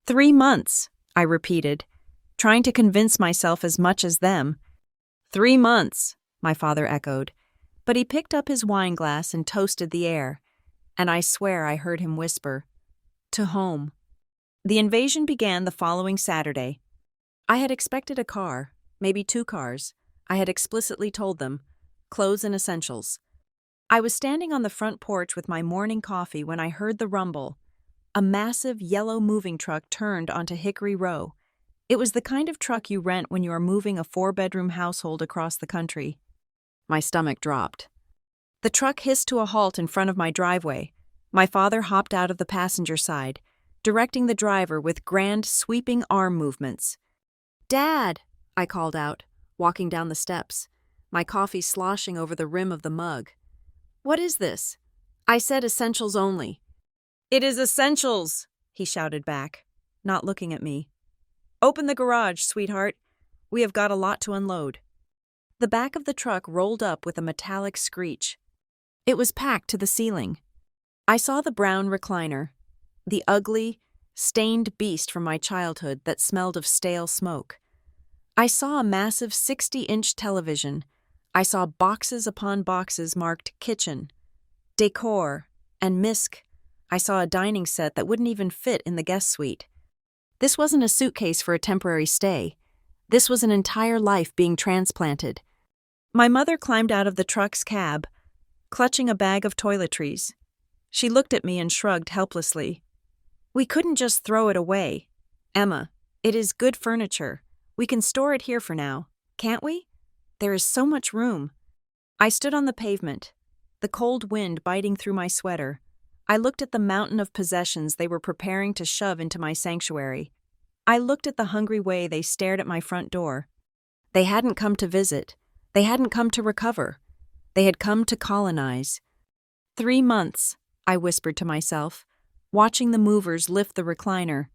3 months, I repeated, trying to convince myself as much as them. 3 months, my father echoed, but he picked up his wineglass and toasted the air, and I swear I heard him whisper, "To home." The invasion began the following Saturday. I had expected a car, maybe 2 cars. I had explicitly told them, clothes and essentials. I was standing on the front porch with my morning coffee when I heard the rumble. A massive yellow moving truck turned onto Hickory Row. It was the kind of truck you rent when you are moving a 4-bedroom household across the country. My stomach dropped. The truck hissed to a halt in front of my driveway. My father hopped out of the passenger side, directing the driver with grand, sweeping arm movements. "Dad!" I called out, walking down the steps, my coffee sloshing over the rim of the mug. "What is this?" "I said essentials only." "It is essentials," he shouted back, not looking at me. "Open the garage, sweetheart. We have got a lot to unload." The back of the truck rolled up with a metallic screech. It was packed to the ceiling. I saw the brown recliner, the ugly, stained beast from my childhood that smelled of stale smoke. I saw a massive 60-inch television. I saw boxes upon boxes marked kitchen, decor, and misc. I saw a dining set that wouldn't even fit in the guest suite. This wasn't a suitcase for a temporary stay. This was an entire life being transplanted. My mother climbed out of the truck's cab, clutching a bag of toiletries. She looked at me and shrugged helplessly. We couldn't just throw it away. Emma, it is good furniture. We can store it here for now, can't we? There is so much room. I stood on the pavement, the cold wind biting through my sweater. I looked at the mountain of possessions they were preparing to shove into my sanctuary. I looked at the hungry way they stared at my front door. They hadn't come to visit. They hadn't come to recover. They had come to colonize. 3 months, I whispered to myself, watching the movers lift the recliner.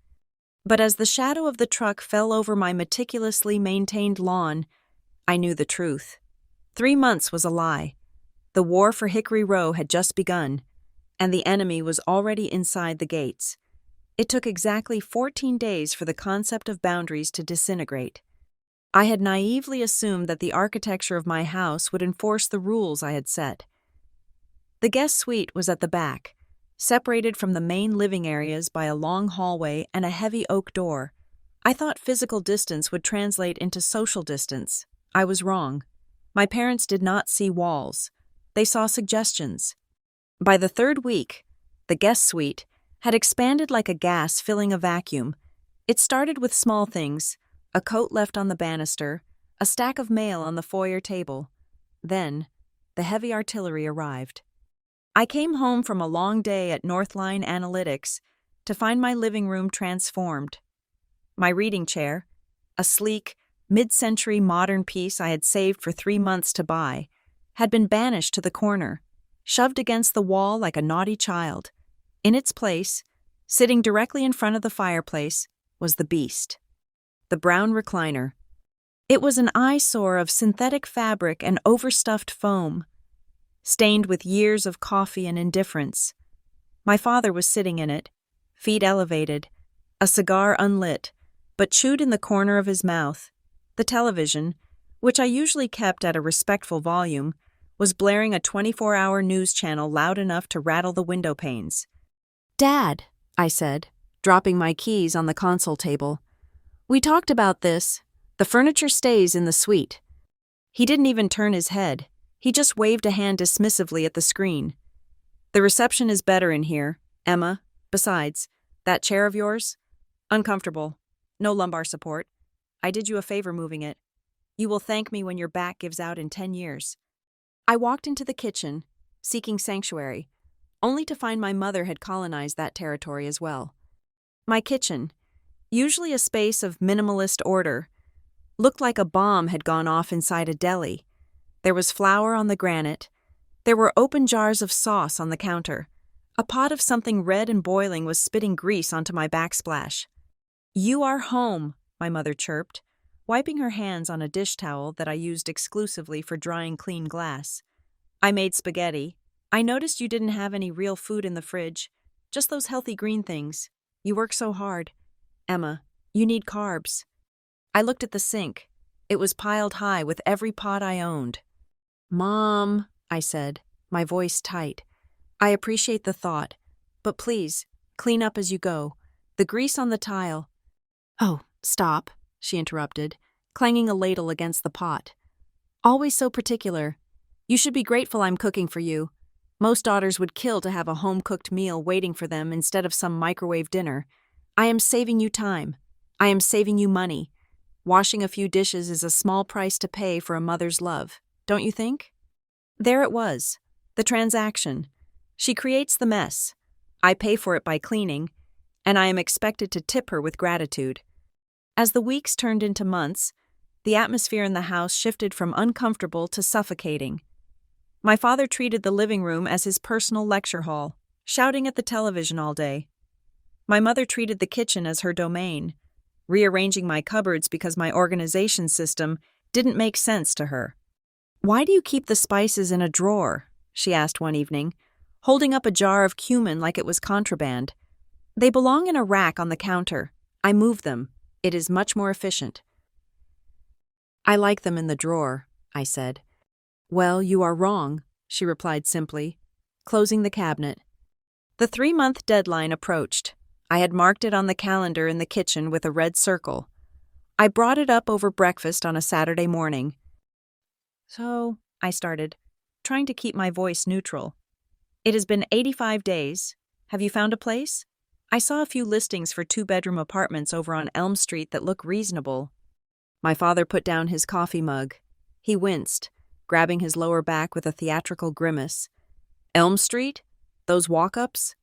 But as the shadow of the truck fell over my meticulously maintained lawn, I knew the truth. 3 months was a lie. The war for Hickory Row had just begun, and the enemy was already inside the gates. It took exactly 14 days for the concept of boundaries to disintegrate. I had naively assumed that the architecture of my house would enforce the rules I had set. The guest suite was at the back, separated from the main living areas by a long hallway and a heavy oak door. I thought physical distance would translate into social distance. I was wrong. My parents did not see walls. They saw suggestions. By the 3rd week, the guest suite had expanded like a gas filling a vacuum. It started with small things, a coat left on the banister, a stack of mail on the foyer table. Then, the heavy artillery arrived. I came home from a long day at Northline Analytics to find my living room transformed. My reading chair, a sleek, mid-century modern piece I had saved for 3 months to buy, had been banished to the corner, shoved against the wall like a naughty child. In its place, sitting directly in front of the fireplace, was the beast. The brown recliner. It was an eyesore of synthetic fabric and overstuffed foam, stained with years of coffee and indifference. My father was sitting in it, feet elevated, a cigar unlit, but chewed in the corner of his mouth. The television, which I usually kept at a respectful volume, was blaring a 24-hour news channel loud enough to rattle the window panes. "Dad," I said, dropping my keys on the console table. "We talked about this. The furniture stays in the suite." He didn't even turn his head. He just waved a hand dismissively at the screen. "The reception is better in here, Emma. Besides, that chair of yours? Uncomfortable. No lumbar support. I did you a favor moving it. You will thank me when your back gives out in 10 years. I walked into the kitchen, seeking sanctuary, only to find my mother had colonized that territory as well. My kitchen, usually a space of minimalist order, looked like a bomb had gone off inside a deli. There was flour on the granite. There were open jars of sauce on the counter. A pot of something red and boiling was spitting grease onto my backsplash. "You are home," my mother chirped, wiping her hands on a dish towel that I used exclusively for drying clean glass. "I made spaghetti. I noticed you didn't have any real food in the fridge, just those healthy green things. You work so hard. Emma, you need carbs." I looked at the sink. It was piled high with every pot I owned. "Mom," I said, my voice tight. "I appreciate the thought, but please, clean up as you go. The grease on the tile—" "Oh, stop," she interrupted, clanging a ladle against the pot. "Always so particular. You should be grateful I'm cooking for you. Most daughters would kill to have a home-cooked meal waiting for them instead of some microwave dinner. I am saving you time. I am saving you money. Washing a few dishes is a small price to pay for a mother's love, don't you think?" There it was, the transaction. She creates the mess. I pay for it by cleaning, and I am expected to tip her with gratitude. As the weeks turned into months, the atmosphere in the house shifted from uncomfortable to suffocating. My father treated the living room as his personal lecture hall, shouting at the television all day. My mother treated the kitchen as her domain, rearranging my cupboards because my organization system didn't make sense to her. "Why do you keep the spices in a drawer?" she asked one evening, holding up a jar of cumin like it was contraband. "They belong in a rack on the counter. I move them. It is much more efficient." "I like them in the drawer," I said. "Well, you are wrong," she replied simply, closing the cabinet. The 3-month deadline approached. I had marked it on the calendar in the kitchen with a red circle. I brought it up over breakfast on a Saturday morning. So, I started, trying to keep my voice neutral. It has been 85 days. Have you found a place? I saw a few listings for 2-bedroom apartments over on Elm Street that look reasonable. My father put down his coffee mug. He winced, grabbing his lower back with a theatrical grimace. Elm Street? Those walk-ups?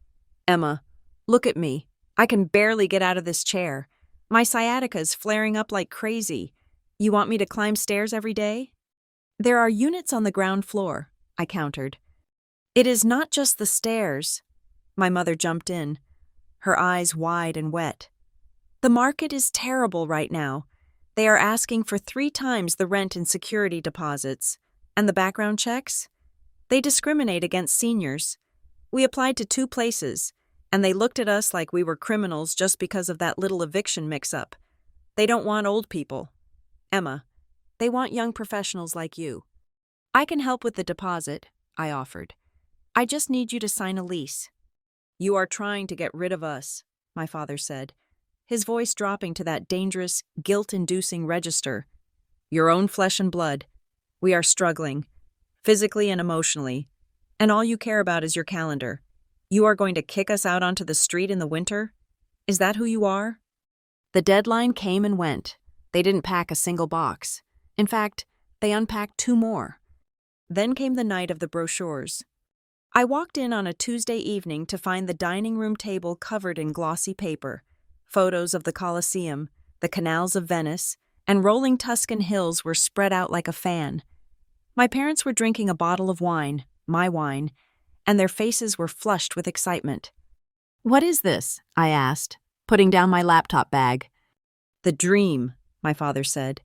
Emma, look at me. I can barely get out of this chair. My sciatica's flaring up like crazy. You want me to climb stairs every day? There are units on the ground floor, I countered. It is not just the stairs. My mother jumped in, her eyes wide and wet. The market is terrible right now. They are asking for 3 times the rent and security deposits. And the background checks? They discriminate against seniors. We applied to 2 places, and they looked at us like we were criminals just because of that little eviction mix-up. They don't want old people. Emma, they want young professionals like you. I can help with the deposit, I offered. I just need you to sign a lease. You are trying to get rid of us, my father said, his voice dropping to that dangerous, guilt-inducing register. Your own flesh and blood. We are struggling, physically and emotionally, and all you care about is your calendar. You are going to kick us out onto the street in the winter? Is that who you are? The deadline came and went. They didn't pack a single box. In fact, they unpacked 2 more. Then came the night of the brochures. I walked in on a Tuesday evening to find the dining room table covered in glossy paper. Photos of the Colosseum, the canals of Venice, and rolling Tuscan hills were spread out like a fan. My parents were drinking a bottle of wine, my wine, and their faces were flushed with excitement. What is this? I asked, putting down my laptop bag. The dream, my father said,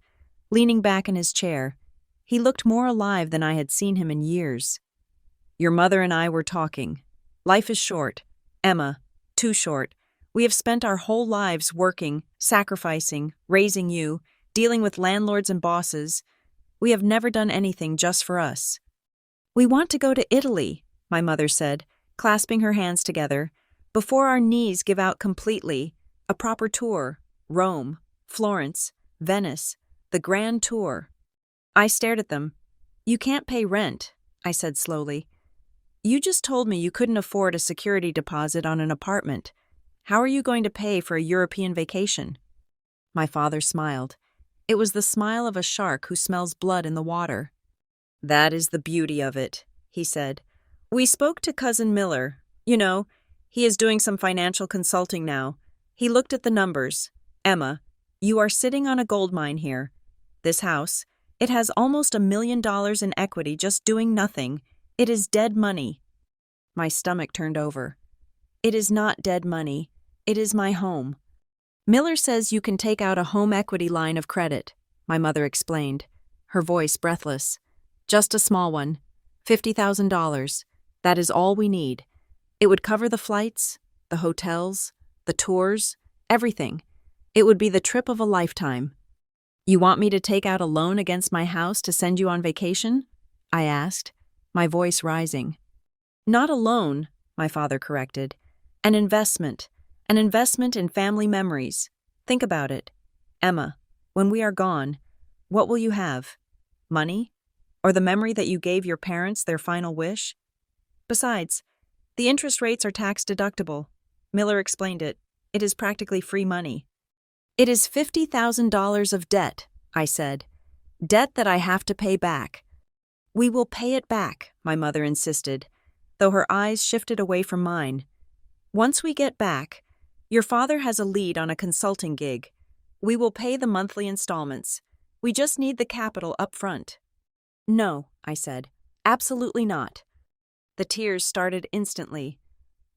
leaning back in his chair. He looked more alive than I had seen him in years. Your mother and I were talking. Life is short. Emma, too short. We have spent our whole lives working, sacrificing, raising you, dealing with landlords and bosses. We have never done anything just for us. We want to go to Italy, my mother said, clasping her hands together. Before our knees give out completely, a proper tour. Rome, Florence, Venice, the grand tour. I stared at them. You can't pay rent, I said slowly. You just told me you couldn't afford a security deposit on an apartment. How are you going to pay for a European vacation? My father smiled. It was the smile of a shark who smells blood in the water. That is the beauty of it, he said. We spoke to Cousin Miller. You know, he is doing some financial consulting now. He looked at the numbers. Emma, you are sitting on a gold mine here. This house, it has almost $1 million in equity just doing nothing. It is dead money. My stomach turned over. It is not dead money. It is my home. Miller says you can take out a home equity line of credit, my mother explained, her voice breathless. Just a small one. $50,000. That is all we need. It would cover the flights, the hotels, the tours, everything. It would be the trip of a lifetime. You want me to take out a loan against my house to send you on vacation? I asked, my voice rising. Not a loan, my father corrected. An investment in family memories. Think about it. Emma, when we are gone, what will you have? Money? Or the memory that you gave your parents their final wish? Besides, the interest rates are tax deductible. Miller explained it. It is practically free money. It is $50,000 of debt, I said. Debt that I have to pay back. We will pay it back, my mother insisted, though her eyes shifted away from mine. Once we get back, your father has a lead on a consulting gig. We will pay the monthly installments. We just need the capital up front. No, I said. Absolutely not. The tears started instantly.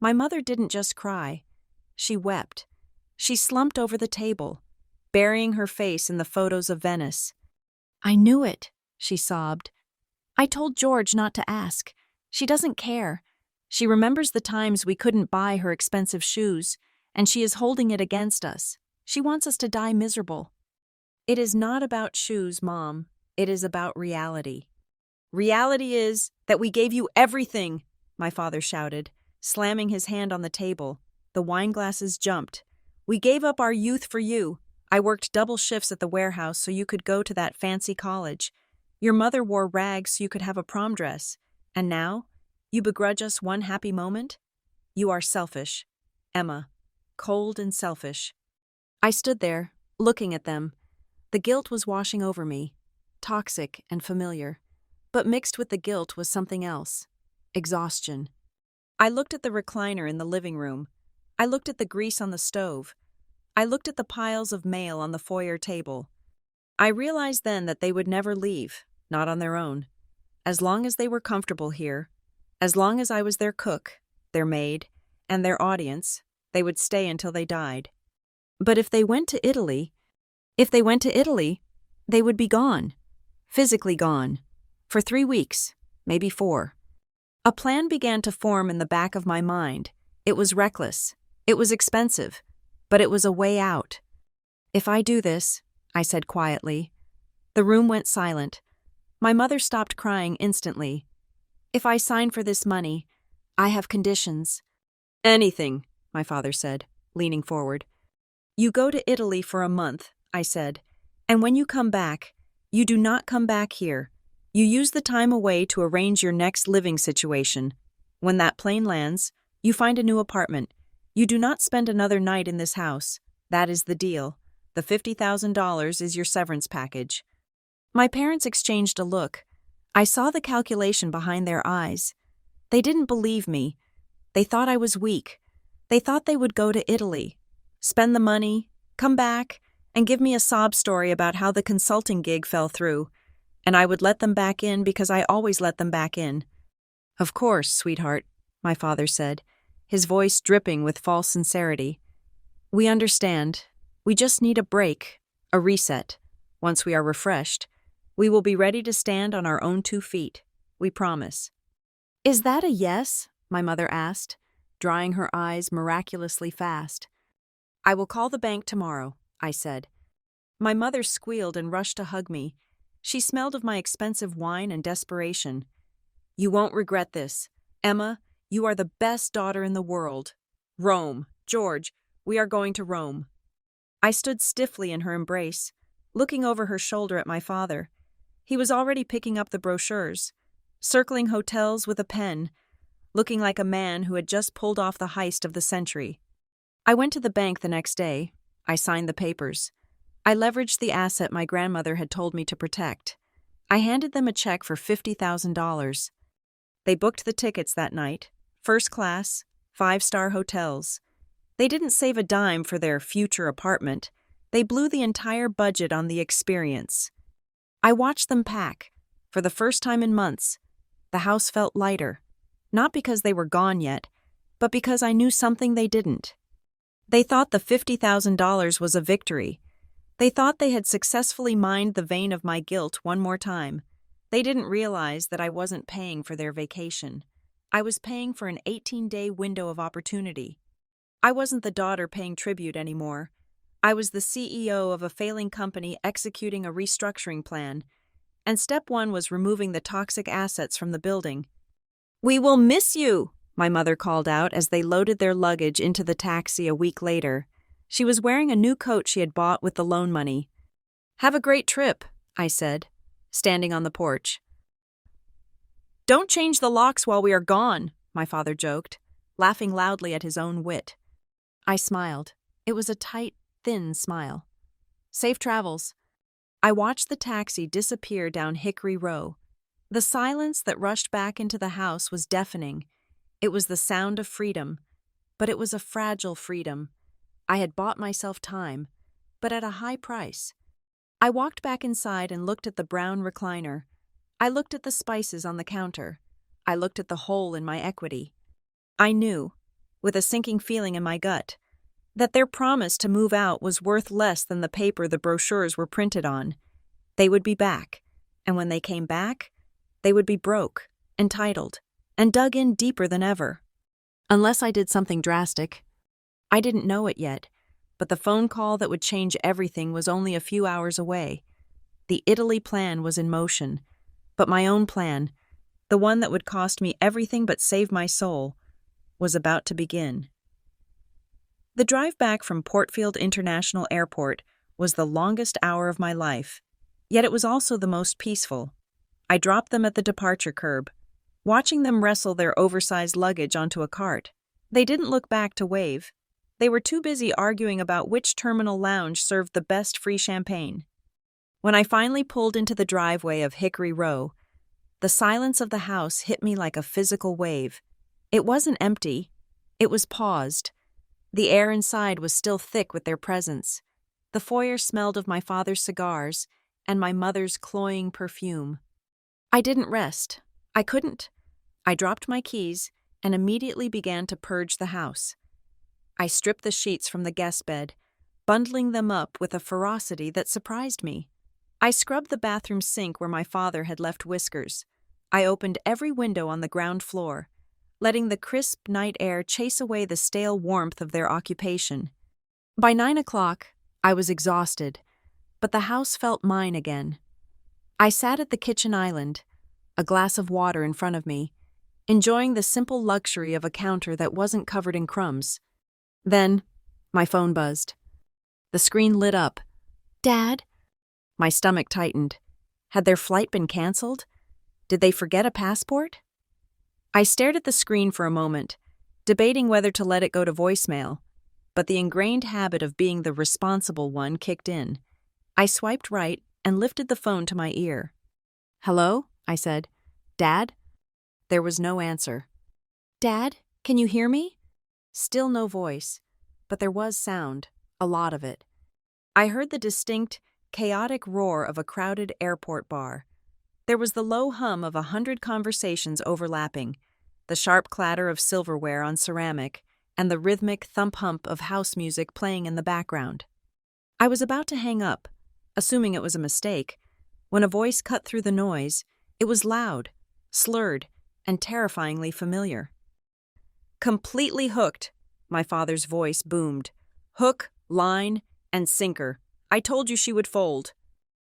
My mother didn't just cry. She wept. She slumped over the table, burying her face in the photos of Venice. I knew it, she sobbed. I told George not to ask. She doesn't care. She remembers the times we couldn't buy her expensive shoes, and she is holding it against us. She wants us to die miserable. It is not about shoes, Mom. It is about reality. Reality is that we gave you everything, my father shouted, slamming his hand on the table. The wine glasses jumped. "We gave up our youth for you. I worked double shifts at the warehouse so you could go to that fancy college. Your mother wore rags so you could have a prom dress. And now, you begrudge us one happy moment? You are selfish. Emma. Cold and selfish." I stood there, looking at them. The guilt was washing over me, toxic and familiar. But mixed with the guilt was something else. Exhaustion. I looked at the recliner in the living room. I looked at the grease on the stove. I looked at the piles of mail on the foyer table. I realized then that they would never leave, not on their own. As long as they were comfortable here, as long as I was their cook, their maid, and their audience, they would stay until they died. But if they went to Italy, they would be gone. Physically gone. For 3 weeks, maybe 4. A plan began to form in the back of my mind. It was reckless. It was expensive. But it was a way out. "If I do this," I said quietly. The room went silent. My mother stopped crying instantly. "If I sign for this money, I have conditions." "Anything," my father said, leaning forward. "You go to Italy for a month," I said, "and when you come back, you do not come back here. You use the time away to arrange your next living situation. When that plane lands, you find a new apartment. You do not spend another night in this house. That is the deal. The $50,000 is your severance package." My parents exchanged a look. I saw the calculation behind their eyes. They didn't believe me. They thought I was weak. They thought they would go to Italy, spend the money, come back, and give me a sob story about how the consulting gig fell through, and I would let them back in because I always let them back in. "Of course, sweetheart," my father said, his voice dripping with false sincerity. "We understand. We just need a break, a reset. Once we are refreshed, we will be ready to stand on our own 2 feet. We promise." "Is that a yes?" my mother asked, drying her eyes miraculously fast. "I will call the bank tomorrow," I said. My mother squealed and rushed to hug me. She smelled of my expensive wine and desperation. "You won't regret this. Emma, you are the best daughter in the world. Rome. George, we are going to Rome." I stood stiffly in her embrace, looking over her shoulder at my father. He was already picking up the brochures, circling hotels with a pen, looking like a man who had just pulled off the heist of the century. I went to the bank the next day. I signed the papers. I leveraged the asset my grandmother had told me to protect. I handed them a check for $50,000. They booked the tickets that night, first class, 5-star hotels. They didn't save a dime for their future apartment. They blew the entire budget on the experience. I watched them pack. For the first time in months, the house felt lighter, not because they were gone yet, but because I knew something they didn't. They thought the $50,000 was a victory. They thought they had successfully mined the vein of my guilt one more time. They didn't realize that I wasn't paying for their vacation. I was paying for an 18-day window of opportunity. I wasn't the daughter paying tribute anymore. I was the CEO of a failing company executing a restructuring plan, and step 1 was removing the toxic assets from the building. "We will miss you," my mother called out as they loaded their luggage into the taxi a week later. She was wearing a new coat she had bought with the loan money. "Have a great trip," I said, standing on the porch. "Don't change the locks while we are gone," my father joked, laughing loudly at his own wit. I smiled. It was a tight, thin smile. "Safe travels." I watched the taxi disappear down Hickory Row. The silence that rushed back into the house was deafening. It was the sound of freedom, but it was a fragile freedom. I had bought myself time, but at a high price. I walked back inside and looked at the brown recliner. I looked at the spices on the counter. I looked at the hole in my equity. I knew, with a sinking feeling in my gut, that their promise to move out was worth less than the paper the brochures were printed on. They would be back, and when they came back, they would be broke, entitled, and dug in deeper than ever. Unless I did something drastic. I didn't know it yet, but the phone call that would change everything was only a few hours away. The Italy plan was in motion, but my own plan, the one that would cost me everything but save my soul, was about to begin. The drive back from Portfield International Airport was the longest hour of my life, yet it was also the most peaceful. I dropped them at the departure curb, watching them wrestle their oversized luggage onto a cart. They didn't look back to wave. They were too busy arguing about which terminal lounge served the best free champagne. When I finally pulled into the driveway of Hickory Row, the silence of the house hit me like a physical wave. It wasn't empty. It was paused. The air inside was still thick with their presence. The foyer smelled of my father's cigars and my mother's cloying perfume. I didn't rest. I couldn't. I dropped my keys and immediately began to purge the house. I stripped the sheets from the guest bed, bundling them up with a ferocity that surprised me. I scrubbed the bathroom sink where my father had left whiskers. I opened every window on the ground floor, letting the crisp night air chase away the stale warmth of their occupation. By 9 o'clock, I was exhausted, but the house felt mine again. I sat at the kitchen island, a glass of water in front of me, enjoying the simple luxury of a counter that wasn't covered in crumbs. Then, my phone buzzed. The screen lit up. "Dad?" My stomach tightened. Had their flight been canceled? Did they forget a passport? I stared at the screen for a moment, debating whether to let it go to voicemail, but the ingrained habit of being the responsible one kicked in. I swiped right and lifted the phone to my ear. "Hello?" I said. "Dad?" There was no answer. "Dad, can you hear me?" Still no voice, but there was sound, a lot of it. I heard the distinct, chaotic roar of a crowded airport bar. There was the low hum of 100 conversations overlapping, the sharp clatter of silverware on ceramic, and the rhythmic thump-hump of house music playing in the background. I was about to hang up, assuming it was a mistake, when a voice cut through the noise. It was loud, slurred, and terrifyingly familiar. "Completely hooked," my father's voice boomed. "Hook, line, and sinker. I told you she would fold."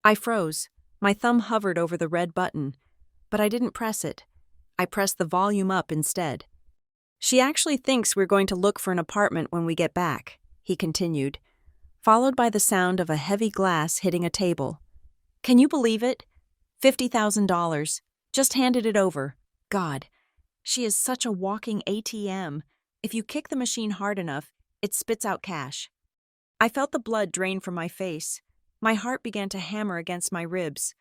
I froze. My thumb hovered over the red button, but I didn't press it. I pressed the volume up instead. "She actually thinks we're going to look for an apartment when we get back," he continued, followed by the sound of a heavy glass hitting a table. "Can you believe it? $50,000. Just handed it over. God, she is such a walking ATM. If you kick the machine hard enough, it spits out cash." I felt the blood drain from my face. My heart began to hammer against my ribs,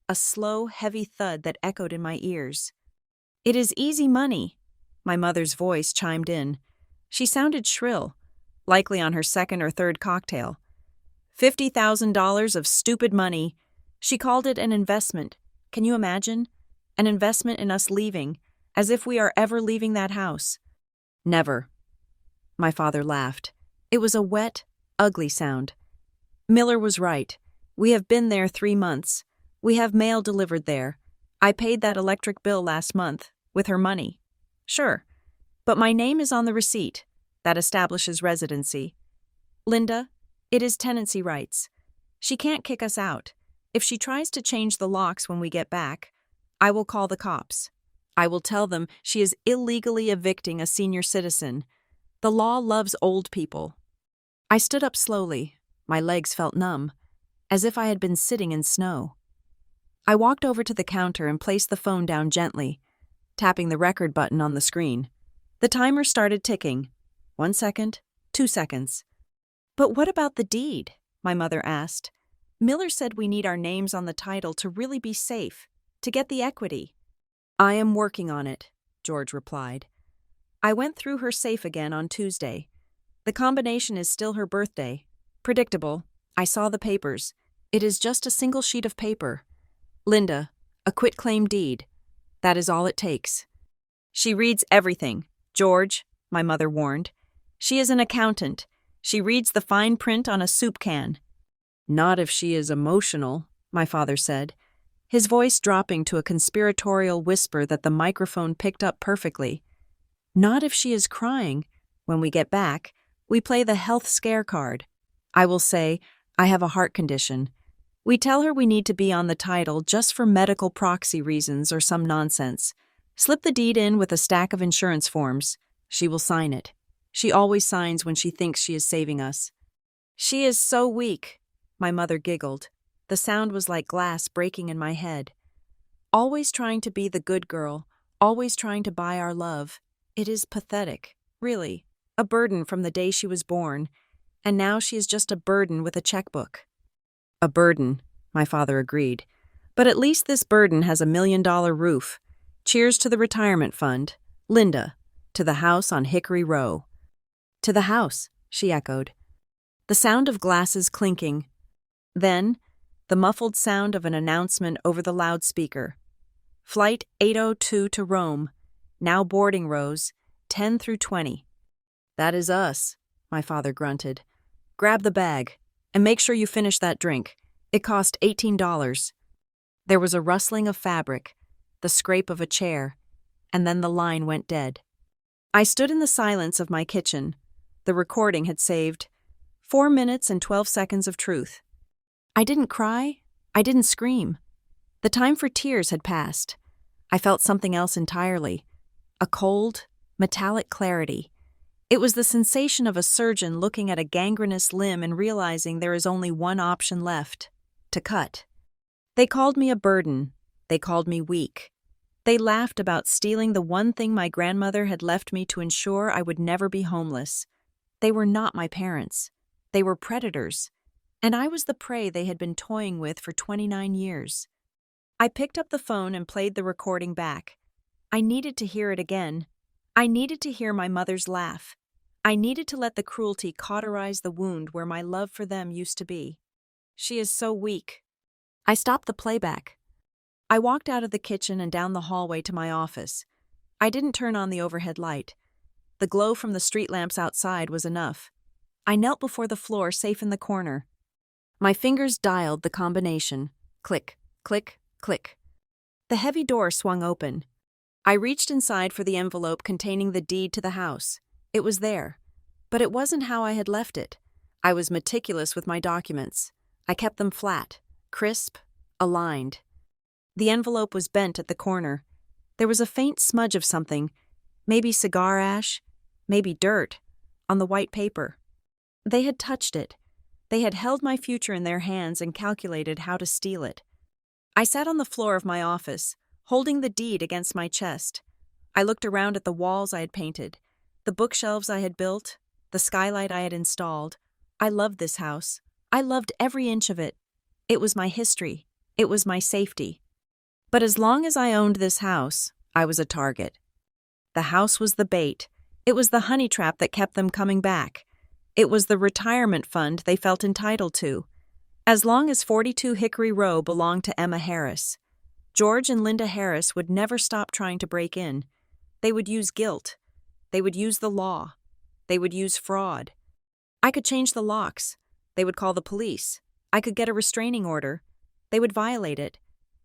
a slow, heavy thud that echoed in my ears. "It is easy money," my mother's voice chimed in. She sounded shrill, likely on her second or third cocktail. $50,000 of stupid money. She called it an investment. Can you imagine? An investment in us leaving, as if we are ever leaving that house. "Never." My father laughed. It was a wet, ugly sound. "Miller was right. We have been there 3 months. We have mail delivered there. I paid that electric bill last month, with her money. Sure. But my name is on the receipt. That establishes residency. Linda, it is tenancy rights. She can't kick us out. If she tries to change the locks when we get back, I will call the cops. I will tell them she is illegally evicting a senior citizen. The law loves old people." I stood up slowly. My legs felt numb, as if I had been sitting in snow. I walked over to the counter and placed the phone down gently, tapping the record button on the screen. The timer started ticking. 1 second, 2 seconds. "But what about the deed?" my mother asked. "Miller said we need our names on the title to really be safe, to get the equity." "I am working on it," George replied. I went through her safe again on Tuesday. The combination is still her birthday. Predictable. I saw the papers. It is just a single sheet of paper. "Linda, a quitclaim deed. That is all it takes." "She reads everything, George," my mother warned. "She is an accountant. She reads the fine print on a soup can." "Not if she is emotional," my father said, his voice dropping to a conspiratorial whisper that the microphone picked up perfectly. "Not if she is crying. When we get back, we play the health scare card. I will say, I have a heart condition. We tell her we need to be on the title just for medical proxy reasons or some nonsense. Slip the deed in with a stack of insurance forms. She will sign it. She always signs when she thinks she is saving us. She is so weak, my mother giggled. The sound was like glass breaking in my head. Always trying to be the good girl, always trying to buy our love. It is pathetic, really. A burden from the day she was born, and now she is just a burden with a checkbook. A burden, my father agreed. But at least this burden has $1 million roof. Cheers to the retirement fund. Linda, to the house on Hickory Row. To the house, she echoed. The sound of glasses clinking. Then, the muffled sound of an announcement over the loudspeaker. Flight 802 to Rome. Now boarding rows, 10 through 20. That is us, my father grunted. Grab the bag, and make sure you finish that drink. It cost $18. There was a rustling of fabric, the scrape of a chair, and then the line went dead. I stood in the silence of my kitchen. The recording had saved 4 minutes and 12 seconds of truth. I didn't cry. I didn't scream. The time for tears had passed. I felt something else entirely. A cold, metallic clarity. It was the sensation of a surgeon looking at a gangrenous limb and realizing there is only one option left: to cut. They called me a burden. They called me weak. They laughed about stealing the one thing my grandmother had left me to ensure I would never be homeless. They were not my parents. They were predators. And I was the prey they had been toying with for 29 years. I picked up the phone and played the recording back. I needed to hear it again. I needed to hear my mother's laugh. I needed to let the cruelty cauterize the wound where my love for them used to be. She is so weak. I stopped the playback. I walked out of the kitchen and down the hallway to my office. I didn't turn on the overhead light. The glow from the street lamps outside was enough. I knelt before the floor, safe in the corner. My fingers dialed the combination. Click, click, click. The heavy door swung open. I reached inside for the envelope containing the deed to the house. It was there. But it wasn't how I had left it. I was meticulous with my documents. I kept them flat, crisp, aligned. The envelope was bent at the corner. There was a faint smudge of something, maybe cigar ash, maybe dirt, on the white paper. They had touched it. They had held my future in their hands and calculated how to steal it. I sat on the floor of my office, holding the deed against my chest. I looked around at the walls I had painted, the bookshelves I had built, the skylight I had installed. I loved this house. I loved every inch of it. It was my history. It was my safety. But as long as I owned this house, I was a target. The house was the bait. It was the honey trap that kept them coming back. It was the retirement fund they felt entitled to. As long as 42 Hickory Row belonged to Emma Harris, George and Linda Harris would never stop trying to break in. They would use guilt. They would use the law. They would use fraud. I could change the locks. They would call the police. I could get a restraining order. They would violate it.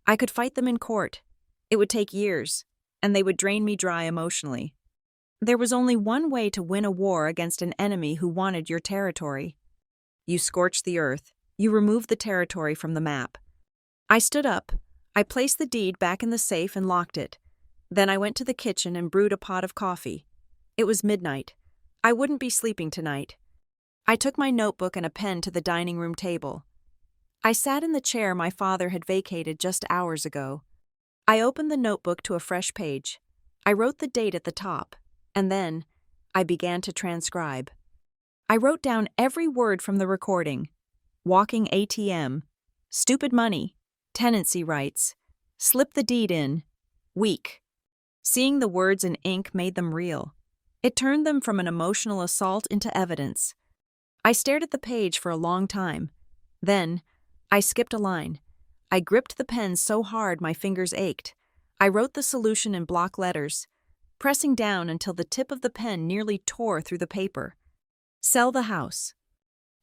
I could fight them in court. It would take years, and they would drain me dry emotionally. There was only one way to win a war against an enemy who wanted your territory. You scorch the earth. You remove the territory from the map. I stood up. I placed the deed back in the safe and locked it. Then I went to the kitchen and brewed a pot of coffee. It was midnight. I wouldn't be sleeping tonight. I took my notebook and a pen to the dining room table. I sat in the chair my father had vacated just hours ago. I opened the notebook to a fresh page. I wrote the date at the top, and then I began to transcribe. I wrote down every word from the recording. Walking ATM, stupid money, tenancy rights, slip the deed in, weak. Seeing the words in ink made them real. It turned them from an emotional assault into evidence. I stared at the page for a long time. Then, I skipped a line. I gripped the pen so hard my fingers ached. I wrote the solution in block letters, pressing down until the tip of the pen nearly tore through the paper. Sell the house.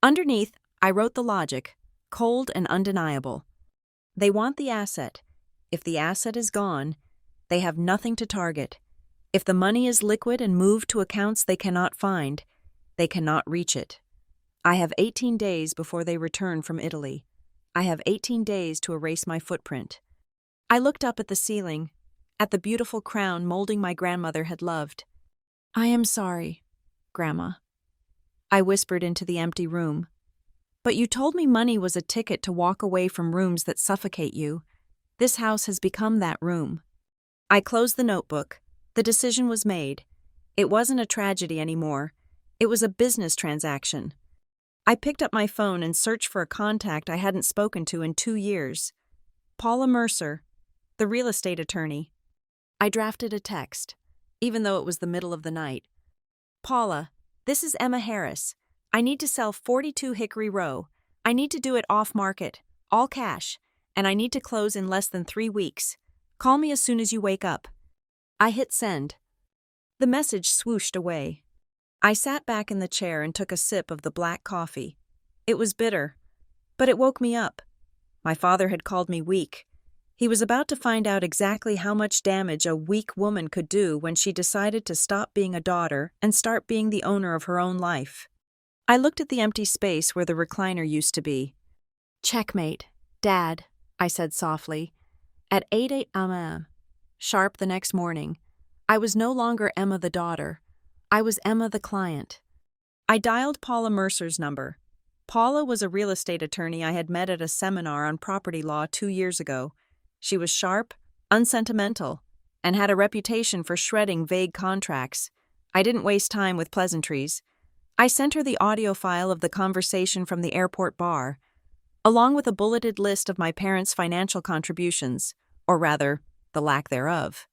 Underneath, I wrote the logic, cold and undeniable. They want the asset. If the asset is gone, they have nothing to target. If the money is liquid and moved to accounts they cannot find, they cannot reach it. I have 18 days before they return from Italy. I have 18 days to erase my footprint. I looked up at the ceiling, at the beautiful crown molding my grandmother had loved. I am sorry. Grandma. I whispered into the empty room. But you told me money was a ticket to walk away from rooms that suffocate you. This house has become that room. I closed the notebook. The decision was made. It wasn't a tragedy anymore. It was a business transaction. I picked up my phone and searched for a contact I hadn't spoken to in 2 years. Paula Mercer, the real estate attorney. I drafted a text, even though it was the middle of the night. Paula, this is Emma Harris. I need to sell 42 Hickory Row. I need to do it off-market, all cash, and I need to close in less than 3 weeks. Call me as soon as you wake up. I hit send. The message swooshed away. I sat back in the chair and took a sip of the black coffee. It was bitter, but it woke me up. My father had called me weak. He was about to find out exactly how much damage a weak woman could do when she decided to stop being a daughter and start being the owner of her own life. I looked at the empty space where the recliner used to be. Checkmate, Dad, I said softly. At 8 a.m. sharp the next morning, I was no longer Emma the daughter. I was Emma the client. I dialed Paula Mercer's number. Paula was a real estate attorney I had met at a seminar on property law 2 years ago. She was sharp, unsentimental, and had a reputation for shredding vague contracts. I didn't waste time with pleasantries. I sent her the audio file of the conversation from the airport bar, along with a bulleted list of my parents' financial contributions, or rather, the lack thereof.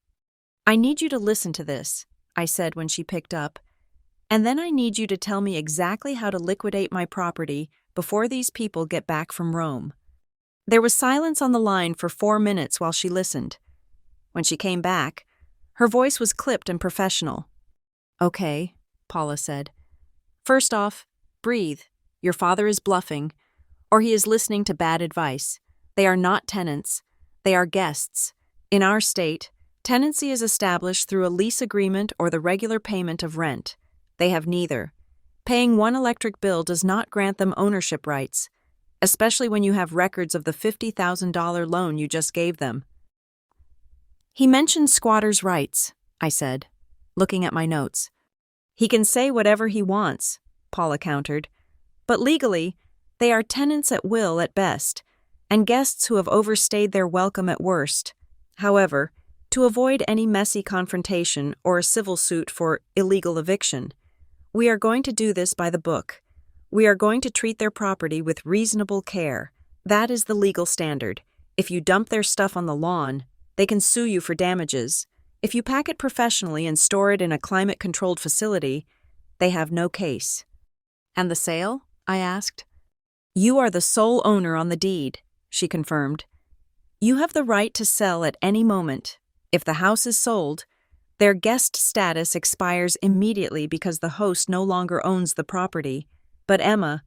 I need you to listen to this, I said when she picked up, and then I need you to tell me exactly how to liquidate my property before these people get back from Rome. There was silence on the line for 4 minutes while she listened. When she came back, her voice was clipped and professional. Okay, Paula said. First off, breathe. Your father is bluffing, or he is listening to bad advice. They are not tenants. They are guests. In our state, tenancy is established through a lease agreement or the regular payment of rent. They have neither. Paying one electric bill does not grant them ownership rights, especially when you have records of the $50,000 loan you just gave them. He mentioned squatters' rights, I said, looking at my notes. He can say whatever he wants, Paula countered, but legally, they are tenants at will at best, and guests who have overstayed their welcome at worst. However, to avoid any messy confrontation or a civil suit for illegal eviction, we are going to do this by the book. We are going to treat their property with reasonable care. That is the legal standard. If you dump their stuff on the lawn, they can sue you for damages. If you pack it professionally and store it in a climate-controlled facility, they have no case. And the sale? I asked. You are the sole owner on the deed, she confirmed. You have the right to sell at any moment. If the house is sold, their guest status expires immediately because the host no longer owns the property. But Emma,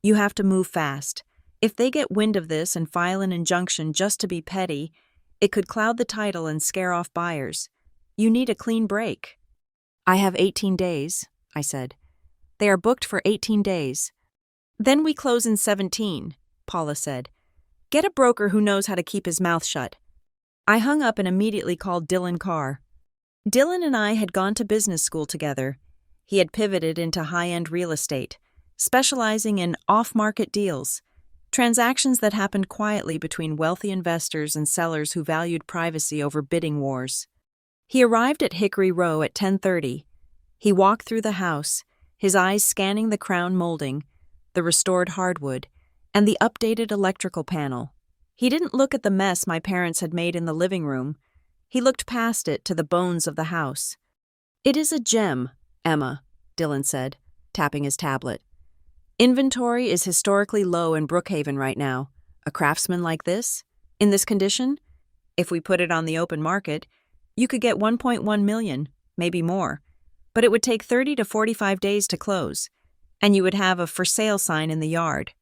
you have to move fast. If they get wind of this and file an injunction just to be petty, it could cloud the title and scare off buyers. You need a clean break. I have 18 days, I said. They are booked for 18 days. Then we close in 17, Paula said. Get a broker who knows how to keep his mouth shut. I hung up and immediately called Dylan Carr. Dylan and I had gone to business school together. He had pivoted into high-end real estate, specializing in off-market deals, transactions that happened quietly between wealthy investors and sellers who valued privacy over bidding wars. He arrived at Hickory Row at 10:30. He walked through the house, his eyes scanning the crown molding, the restored hardwood, and the updated electrical panel. He didn't look at the mess my parents had made in the living room. He looked past it to the bones of the house. It is a gem, Emma, Dylan said, tapping his tablet. Inventory is historically low in Brookhaven right now. A craftsman like this, in this condition, if we put it on the open market, you could get 1.1 million, maybe more, but it would take 30 to 45 days to close, and you would have a for sale sign in the yard.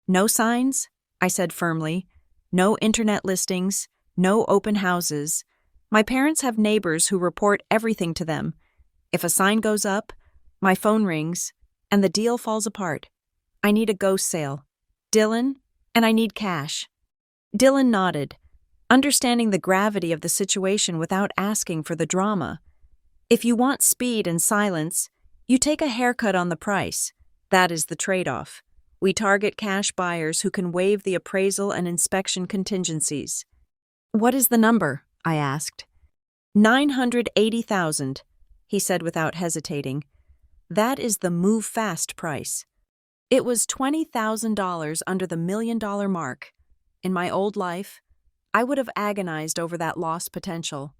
No signs? I said firmly. No internet listings, no open houses. My parents have neighbors who report everything to them. If a sign goes up, my phone rings, and the deal falls apart. I need a ghost sale. Dylan, and I need cash. Dylan nodded, understanding the gravity of the situation without asking for the drama. If you want speed and silence, You take a haircut on the price. That is the trade-off. We target cash buyers who can waive the appraisal and inspection contingencies. What is the number? I asked. 980,000, he said without hesitating. That is the move fast price. It was $20,000 under the $1 million mark. In my old life, I would have agonized over that lost potential.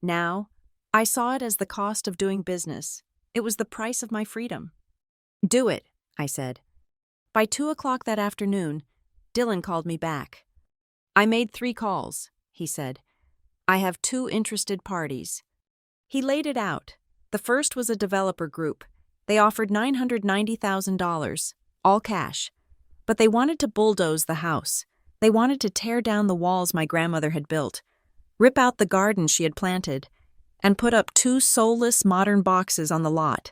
Now, I saw it as the cost of doing business. It was the price of my freedom. Do it, I said. By 2 o'clock that afternoon, Dylan called me back. I made 3 calls, he said. I have 2 interested parties. He laid it out. The first was a developer group. They offered $990,000, all cash. But they wanted to bulldoze the house. They wanted to tear down the walls my grandmother had built, rip out the garden she had planted, and put up 2 soulless modern boxes on the lot.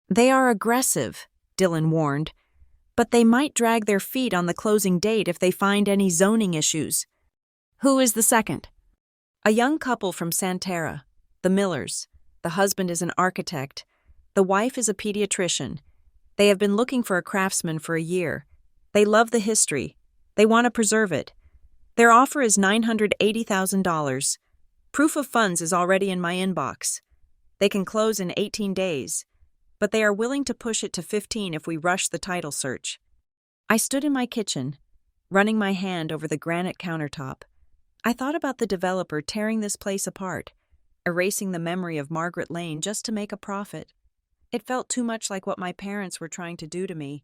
They are aggressive, Dylan warned, but they might drag their feet on the closing date if they find any zoning issues. Who is the second? A young couple from Santerre, the Millers. The husband is an architect. The wife is a pediatrician. They have been looking for a craftsman for a year. They love the history. They want to preserve it. Their offer is $980,000. Proof of funds is already in my inbox. They can close in 18 days, but they are willing to push it to 15 if we rush the title search. I stood in my kitchen, running my hand over the granite countertop. I thought about the developer tearing this place apart, erasing the memory of Margaret Lane just to make a profit. It felt too much like what my parents were trying to do to me.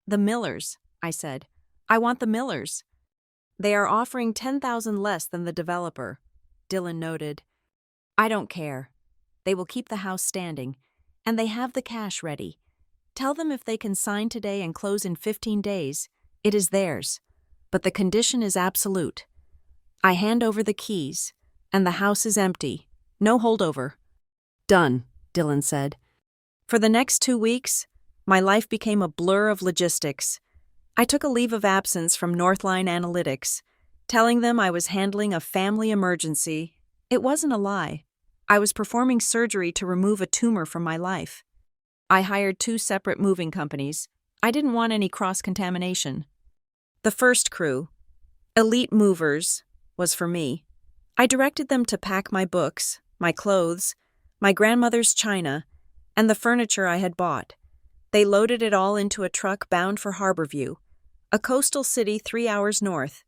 The Millers, I said. I want the Millers. They are offering $10,000 less than the developer, Dylan noted. I don't care. They will keep the house standing, and they have the cash ready. Tell them if they can sign today and close in 15 days, it is theirs. But the condition is absolute. I hand over the keys, and the house is empty. No holdover. Done, Dylan said. For the next 2 weeks, my life became a blur of logistics. I took a leave of absence from Northline Analytics, telling them I was handling a family emergency. It wasn't a lie. I was performing surgery to remove a tumor from my life. I hired 2 separate moving companies. I didn't want any cross-contamination. The first crew, Elite Movers, was for me. I directed them to pack my books, my clothes, my grandmother's china, and the furniture I had bought. They loaded it all into a truck bound for Harborview, a coastal city 3 hours north.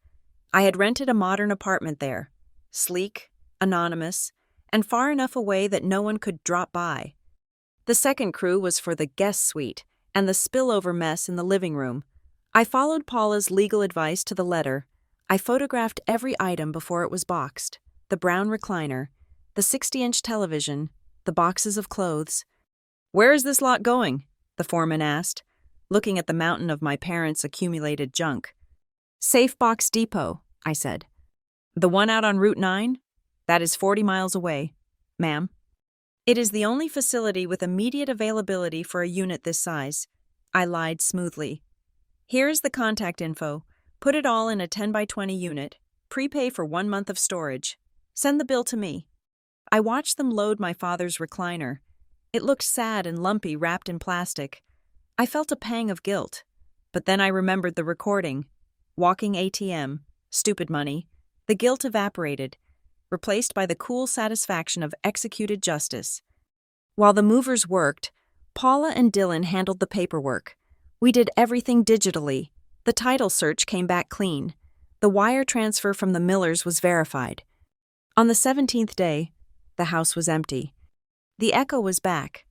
I had rented a modern apartment there, sleek, anonymous, and far enough away that no one could drop by. The second crew was for the guest suite and the spillover mess in the living room. I followed Paula's legal advice to the letter. I photographed every item before it was boxed: the brown recliner, the 60-inch television, the boxes of clothes. Where is this lot going? The foreman asked, looking at the mountain of my parents' accumulated junk. Safe Box Depot, I said. The one out on Route 9? That is 40 miles away, ma'am. It is the only facility with immediate availability for a unit this size. I lied smoothly. Here is the contact info. Put it all in a 10 by 20 unit. Prepay for 1 month of storage. Send the bill to me. I watched them load my father's recliner. It looked sad and lumpy, wrapped in plastic. I felt a pang of guilt. But then I remembered the recording. Walking ATM. Stupid money. The guilt evaporated, replaced by the cool satisfaction of executed justice. While the movers worked, Paula and Dylan handled the paperwork. We did everything digitally. The title search came back clean. The wire transfer from the Millers was verified. On the 17th day, the house was empty. The echo was back.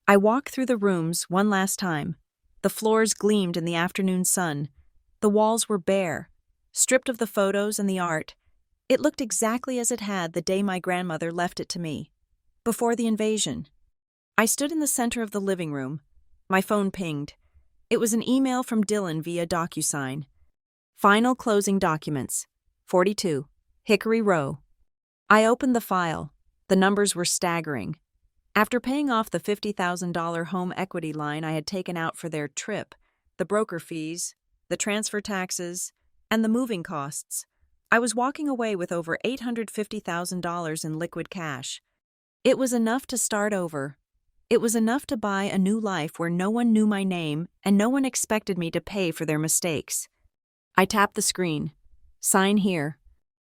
I walked through the rooms one last time. The floors gleamed in the afternoon sun. The walls were bare, stripped of the photos and the art. It looked exactly as it had the day my grandmother left it to me, before the invasion. I stood in the center of the living room. My phone pinged. It was an email from Dylan via DocuSign. Final closing documents. 42. Hickory Row. I opened the file. The numbers were staggering. After paying off the $50,000 home equity line I had taken out for their trip, the broker fees, the transfer taxes, and the moving costs, I was walking away with over $850,000 in liquid cash. It was enough to start over. It was enough to buy a new life where no one knew my name and no one expected me to pay for their mistakes. I tapped the screen. Sign here.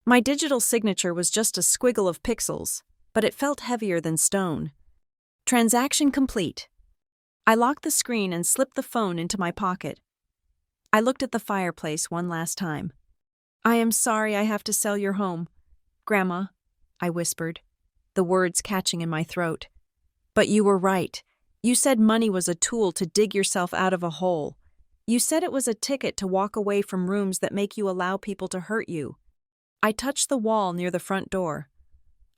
My digital signature was just a squiggle of pixels, but it felt heavier than stone. Transaction complete. I locked the screen and slipped the phone into my pocket. I looked at the fireplace one last time. I am sorry I have to sell your home, Grandma, I whispered, the words catching in my throat. But you were right. You said money was a tool to dig yourself out of a hole. You said it was a ticket to walk away from rooms that make you allow people to hurt you. I touched the wall near the front door.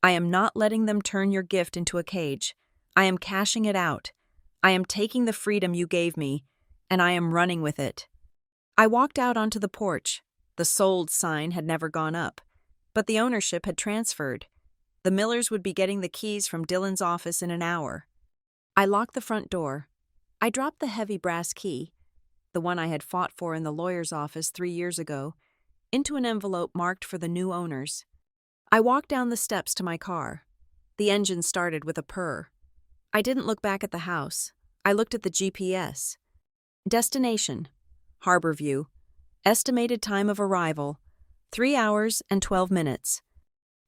I am not letting them turn your gift into a cage. I am cashing it out. I am taking the freedom you gave me, and I am running with it. I walked out onto the porch. The sold sign had never gone up, but the ownership had transferred. The Millers would be getting the keys from Dylan's office in an hour. I locked the front door. I dropped the heavy brass key, the one I had fought for in the lawyer's office 3 years ago, into an envelope marked for the new owners. I walked down the steps to my car. The engine started with a purr. I didn't look back at the house. I looked at the GPS. Destination: Harborview. Estimated time of arrival: 3 hours and 12 minutes.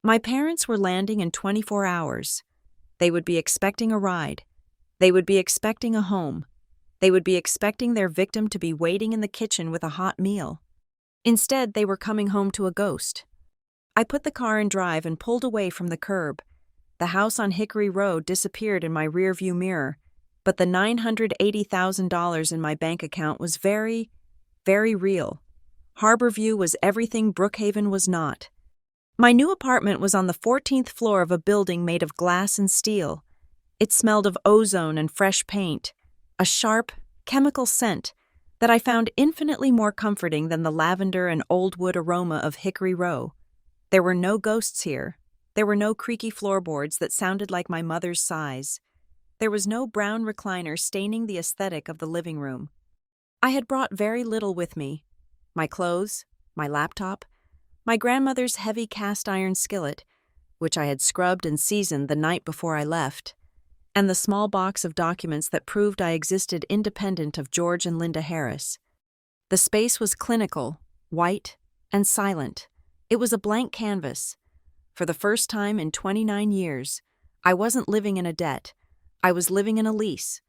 My parents were landing in 24 hours. They would be expecting a ride. They would be expecting a home. They would be expecting their victim to be waiting in the kitchen with a hot meal. Instead, they were coming home to a ghost. I put the car in drive and pulled away from the curb. The house on Hickory Road disappeared in my rearview mirror, but the $980,000 in my bank account was very, very real. Harborview was everything Brookhaven was not. My new apartment was on the 14th floor of a building made of glass and steel. It smelled of ozone and fresh paint, a sharp, chemical scent that I found infinitely more comforting than the lavender and old wood aroma of Hickory Row. There were no ghosts here. There were no creaky floorboards that sounded like my mother's sighs. There was no brown recliner staining the aesthetic of the living room. I had brought very little with me. My clothes, my laptop, my grandmother's heavy cast-iron skillet, which I had scrubbed and seasoned the night before I left, and the small box of documents that proved I existed independent of George and Linda Harris. The space was clinical, white, and silent. It was a blank canvas. For the first time in 29 years, I wasn't living in a debt. I was living in a lease,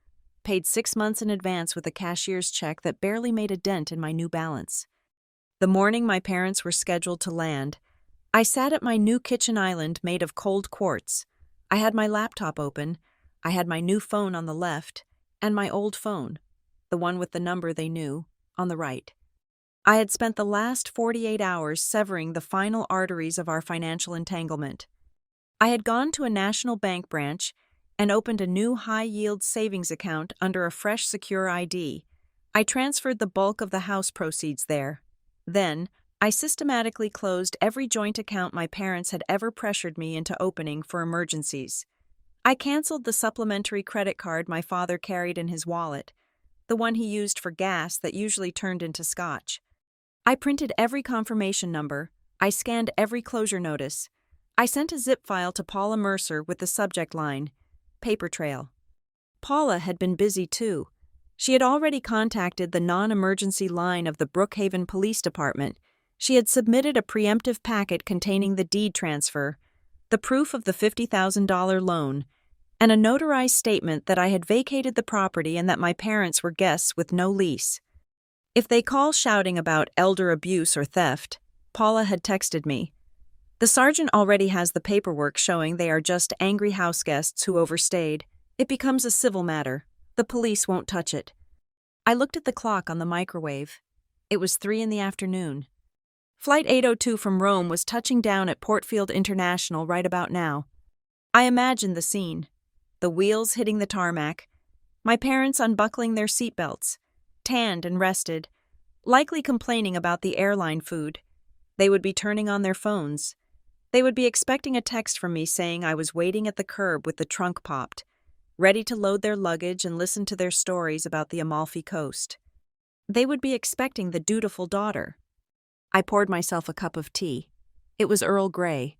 paid 6 months in advance with a cashier's check that barely made a dent in my new balance. The morning my parents were scheduled to land, I sat at my new kitchen island made of cold quartz. I had my laptop open, I had my new phone on the left, and my old phone, the one with the number they knew, on the right. I had spent the last 48 hours severing the final arteries of our financial entanglement. I had gone to a national bank branch and opened a new high-yield savings account under a fresh secure ID. I transferred the bulk of the house proceeds there. Then, I systematically closed every joint account my parents had ever pressured me into opening for emergencies. I canceled the supplementary credit card my father carried in his wallet, the one he used for gas that usually turned into scotch. I printed every confirmation number. I scanned every closure notice. I sent a zip file to Paula Mercer with the subject line, "Paper Trail." Paula had been busy too. She had already contacted the non-emergency line of the Brookhaven Police Department. She had submitted a preemptive packet containing the deed transfer, the proof of the $50,000 loan, and a notarized statement that I had vacated the property and that my parents were guests with no lease. If they call shouting about elder abuse or theft, Paula had texted me. The sergeant already has the paperwork showing they are just angry house guests who overstayed. It becomes a civil matter. The police won't touch it. I looked at the clock on the microwave. It was 3 in the afternoon. Flight 802 from Rome was touching down at Portfield International right about now. I imagined the scene. The wheels hitting the tarmac, my parents unbuckling their seatbelts, tanned and rested, likely complaining about the airline food. They would be turning on their phones. They would be expecting a text from me saying I was waiting at the curb with the trunk popped, ready to load their luggage and listen to their stories about the Amalfi Coast. They would be expecting the dutiful daughter. I poured myself a cup of tea. It was Earl Grey.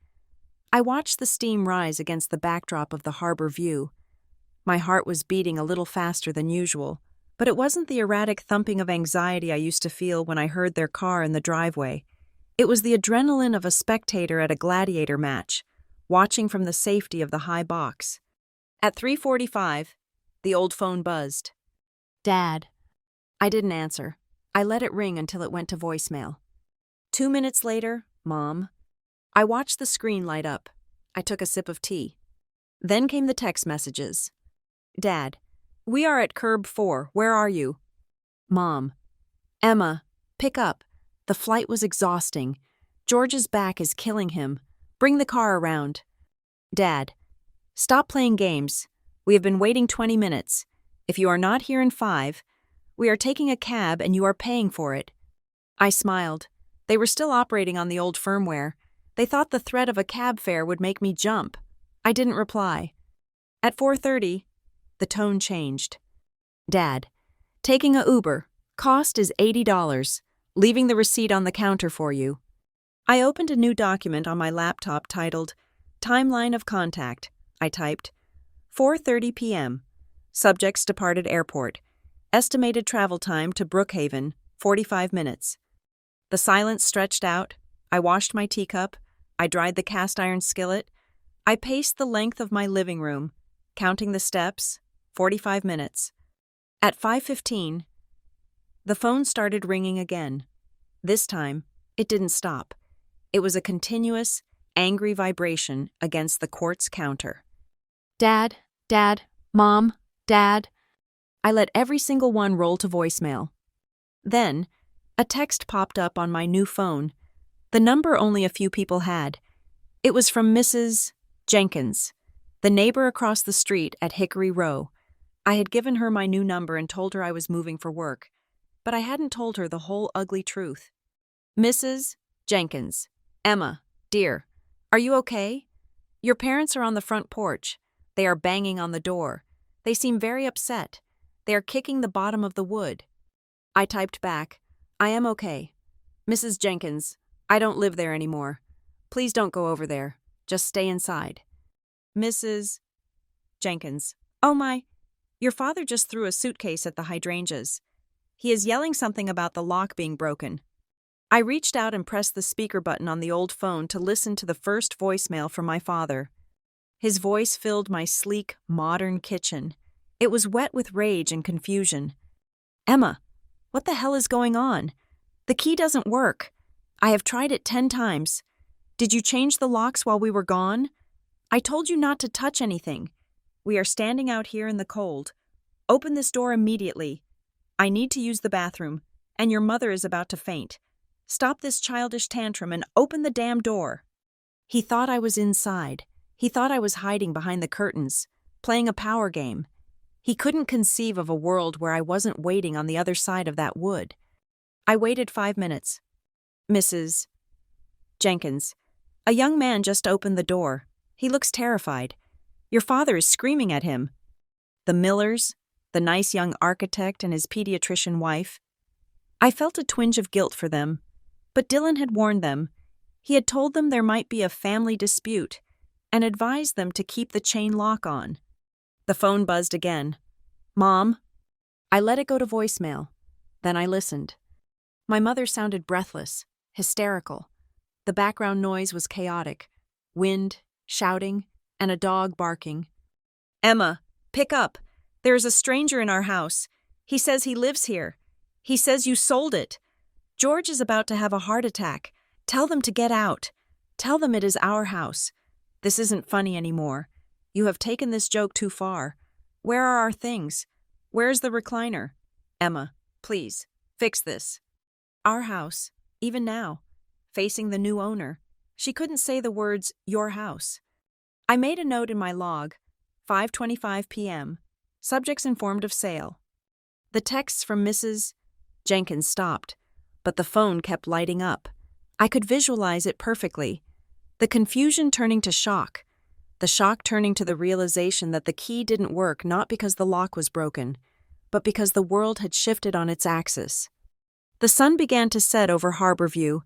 I watched the steam rise against the backdrop of the harbor view. My heart was beating a little faster than usual, but it wasn't the erratic thumping of anxiety I used to feel when I heard their car in the driveway. It was the adrenaline of a spectator at a gladiator match, watching from the safety of the high box. At 3:45, the old phone buzzed. "Dad." I didn't answer. I let it ring until it went to voicemail. 2 minutes later, "Mom." I watched the screen light up. I took a sip of tea. Then came the text messages. "Dad, we are at curb 4. Where are you?" "Mom." "Emma, pick up. The flight was exhausting. George's back is killing him. Bring the car around." "Dad, stop playing games. We have been waiting 20 minutes. If you are not here in 5, we are taking a cab and you are paying for it." I smiled. They were still operating on the old firmware. They thought the threat of a cab fare would make me jump. I didn't reply. At 4:30, the tone changed. "Dad, taking a Uber. Cost is $80. Leaving the receipt on the counter for you." I opened a new document on my laptop titled Timeline of Contact. I typed 4:30 p.m. Subjects departed airport. Estimated travel time to Brookhaven, 45 minutes. The silence stretched out. I washed my teacup. I dried the cast iron skillet. I paced the length of my living room, counting the steps, 45 minutes. At 5:15, the phone started ringing again. This time, it didn't stop. It was a continuous, angry vibration against the quartz counter. "Dad, Dad, Mom, Dad." I let every single one roll to voicemail. Then, a text popped up on my new phone. The number only a few people had. It was from Mrs. Jenkins, the neighbor across the street at Hickory Row. I had given her my new number and told her I was moving for work, but I hadn't told her the whole ugly truth. "Mrs. Jenkins, Emma, dear, are you okay? Your parents are on the front porch. They are banging on the door. They seem very upset. They are kicking the bottom of the wood." I typed back, "I am okay. Mrs. Jenkins, I don't live there anymore. Please don't go over there. Just stay inside." Mrs. Jenkins, "Oh my, your father just threw a suitcase at the hydrangeas. He is yelling something about the lock being broken." I reached out and pressed the speaker button on the old phone to listen to the first voicemail from my father. His voice filled my sleek, modern kitchen. It was wet with rage and confusion. "Emma, what the hell is going on? The key doesn't work. I have tried it 10 times. Did you change the locks while we were gone? I told you not to touch anything. We are standing out here in the cold. Open this door immediately. I need to use the bathroom, and your mother is about to faint. Stop this childish tantrum and open the damn door." He thought I was inside. He thought I was hiding behind the curtains, playing a power game. He couldn't conceive of a world where I wasn't waiting on the other side of that wood. I waited 5 minutes. "Mrs. Jenkins, a young man just opened the door. He looks terrified. Your father is screaming at him." The Millers, the nice young architect and his pediatrician wife. I felt a twinge of guilt for them, but Dylan had warned them. He had told them there might be a family dispute and advised them to keep the chain lock on. The phone buzzed again. "Mom?" I let it go to voicemail. Then I listened. My mother sounded breathless, hysterical. The background noise was chaotic. Wind, shouting, and a dog barking. "Emma, pick up. There is a stranger in our house. He says he lives here. He says you sold it. George is about to have a heart attack. Tell them to get out. Tell them it is our house. This isn't funny anymore. You have taken this joke too far. Where are our things? Where's the recliner? Emma, please, fix this." Our house, even now, facing the new owner. She couldn't say the words, "your house." I made a note in my log, 5:25 p.m., subjects informed of sale. The texts from Mrs. Jenkins stopped, but the phone kept lighting up. I could visualize it perfectly. The confusion turning to shock. The shock turning to the realization that the key didn't work not because the lock was broken, but because the world had shifted on its axis. The sun began to set over Harborview,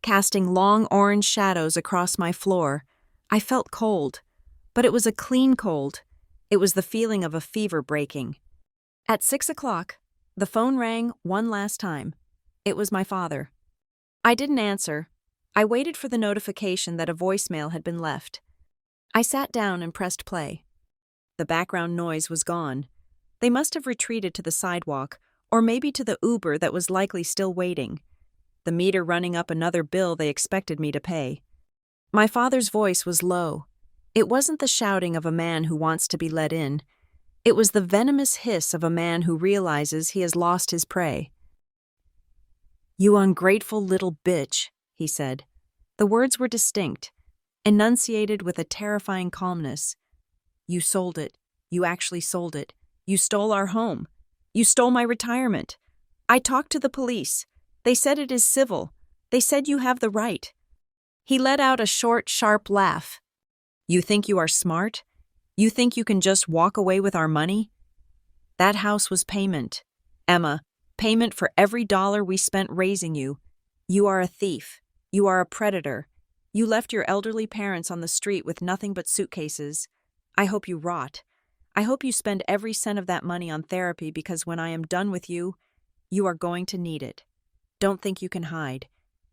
casting long orange shadows across my floor. I felt cold, but it was a clean cold. It was the feeling of a fever breaking. At 6 o'clock, the phone rang one last time. It was my father. I didn't answer. I waited for the notification that a voicemail had been left. I sat down and pressed play. The background noise was gone. They must have retreated to the sidewalk, or maybe to the Uber that was likely still waiting. The meter running up another bill they expected me to pay. My father's voice was low. It wasn't the shouting of a man who wants to be let in. It was the venomous hiss of a man who realizes he has lost his prey. "You ungrateful little bitch," he said. The words were distinct, enunciated with a terrifying calmness. "You sold it. You actually sold it. You stole our home. You stole my retirement. I talked to the police. They said it is civil. They said you have the right." He let out a short, sharp laugh. "You think you are smart? You think you can just walk away with our money? That house was payment, Emma, payment for every dollar we spent raising you. You are a thief. You are a predator. You left your elderly parents on the street with nothing but suitcases. I hope you rot. I hope you spend every cent of that money on therapy because when I am done with you, you are going to need it. Don't think you can hide.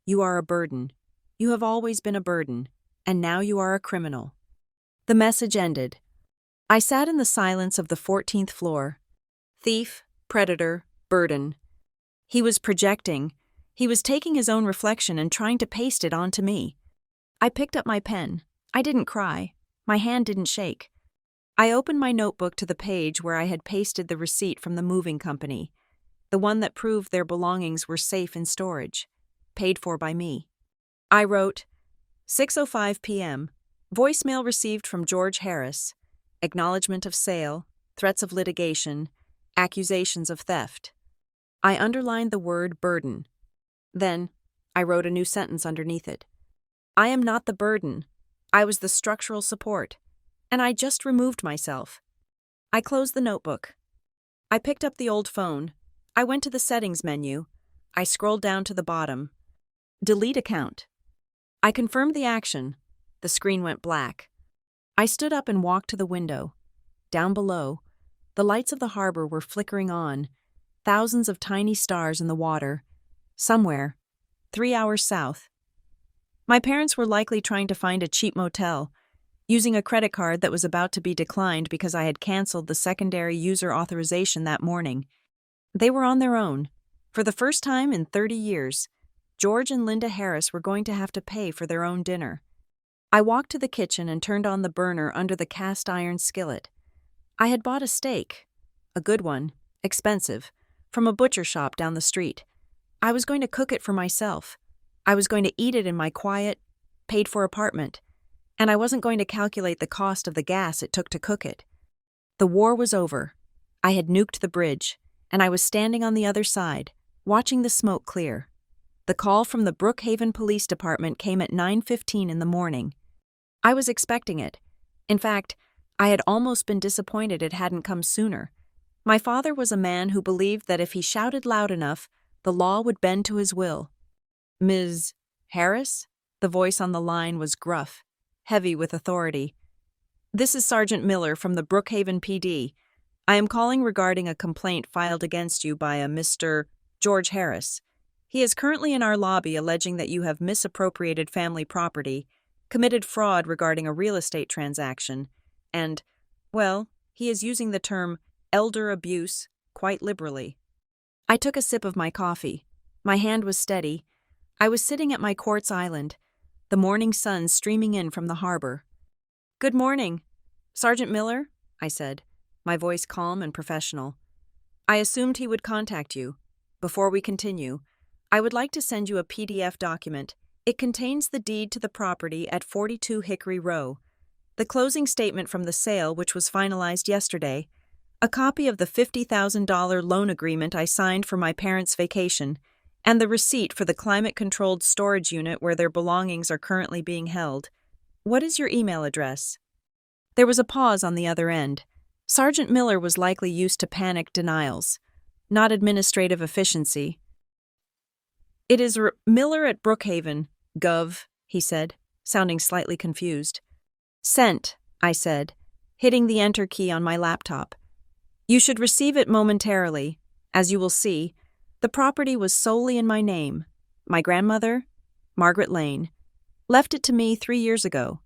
You are a burden. You have always been a burden, and now you are a criminal." The message ended. I sat in the silence of the 14th floor. Thief, predator, burden. He was projecting. He was taking his own reflection and trying to paste it onto me. I picked up my pen. I didn't cry. My hand didn't shake. I opened my notebook to the page where I had pasted the receipt from the moving company, the one that proved their belongings were safe in storage, paid for by me. I wrote, 6:05 p.m., voicemail received from George Harris, acknowledgement of sale, threats of litigation, accusations of theft. I underlined the word burden. Then, I wrote a new sentence underneath it. I am not the burden. I was the structural support, and I just removed myself. I closed the notebook. I picked up the old phone. I went to the settings menu. I scrolled down to the bottom. Delete account. I confirmed the action. The screen went black. I stood up and walked to the window. Down below, the lights of the harbor were flickering on, thousands of tiny stars in the water. Somewhere, 3 hours south. My parents were likely trying to find a cheap motel, using a credit card that was about to be declined because I had canceled the secondary user authorization that morning. They were on their own. For the first time in 30 years, George and Linda Harris were going to have to pay for their own dinner. I walked to the kitchen and turned on the burner under the cast iron skillet. I had bought a steak, a good one, expensive, from a butcher shop down the street. I was going to cook it for myself. I was going to eat it in my quiet, paid-for apartment, and I wasn't going to calculate the cost of the gas it took to cook it. The war was over. I had nuked the bridge, and I was standing on the other side, watching the smoke clear. The call from the Brookhaven Police Department came at 9:15 in the morning. I was expecting it. In fact, I had almost been disappointed it hadn't come sooner. My father was a man who believed that if he shouted loud enough, the law would bend to his will. "Ms. Harris?" The voice on the line was gruff, heavy with authority. "This is Sergeant Miller from the Brookhaven PD. I am calling regarding a complaint filed against you by a Mr. George Harris. He is currently in our lobby alleging that you have misappropriated family property, committed fraud regarding a real estate transaction, and, well, he is using the term elder abuse quite liberally." I took a sip of my coffee. My hand was steady. I was sitting at my quartz island, the morning sun streaming in from the harbor. "Good morning. Sergeant Miller?" I said, my voice calm and professional. "I assumed he would contact you. Before we continue, I would like to send you a PDF document. It contains the deed to the property at 42 Hickory Row, the closing statement from the sale which was finalized yesterday, a copy of the $50,000 loan agreement I signed for my parents' vacation, and the receipt for the climate-controlled storage unit where their belongings are currently being held. What is your email address?" There was a pause on the other end. Sergeant Miller was likely used to panicked denials, not administrative efficiency. "It is Miller at Brookhaven, Gov," he said, sounding slightly confused. "Sent," I said. hitting the enter key on my laptop. You should receive it momentarily. As you will see, the property was solely in my name. My grandmother, Margaret Lane, left it to me 3 years ago.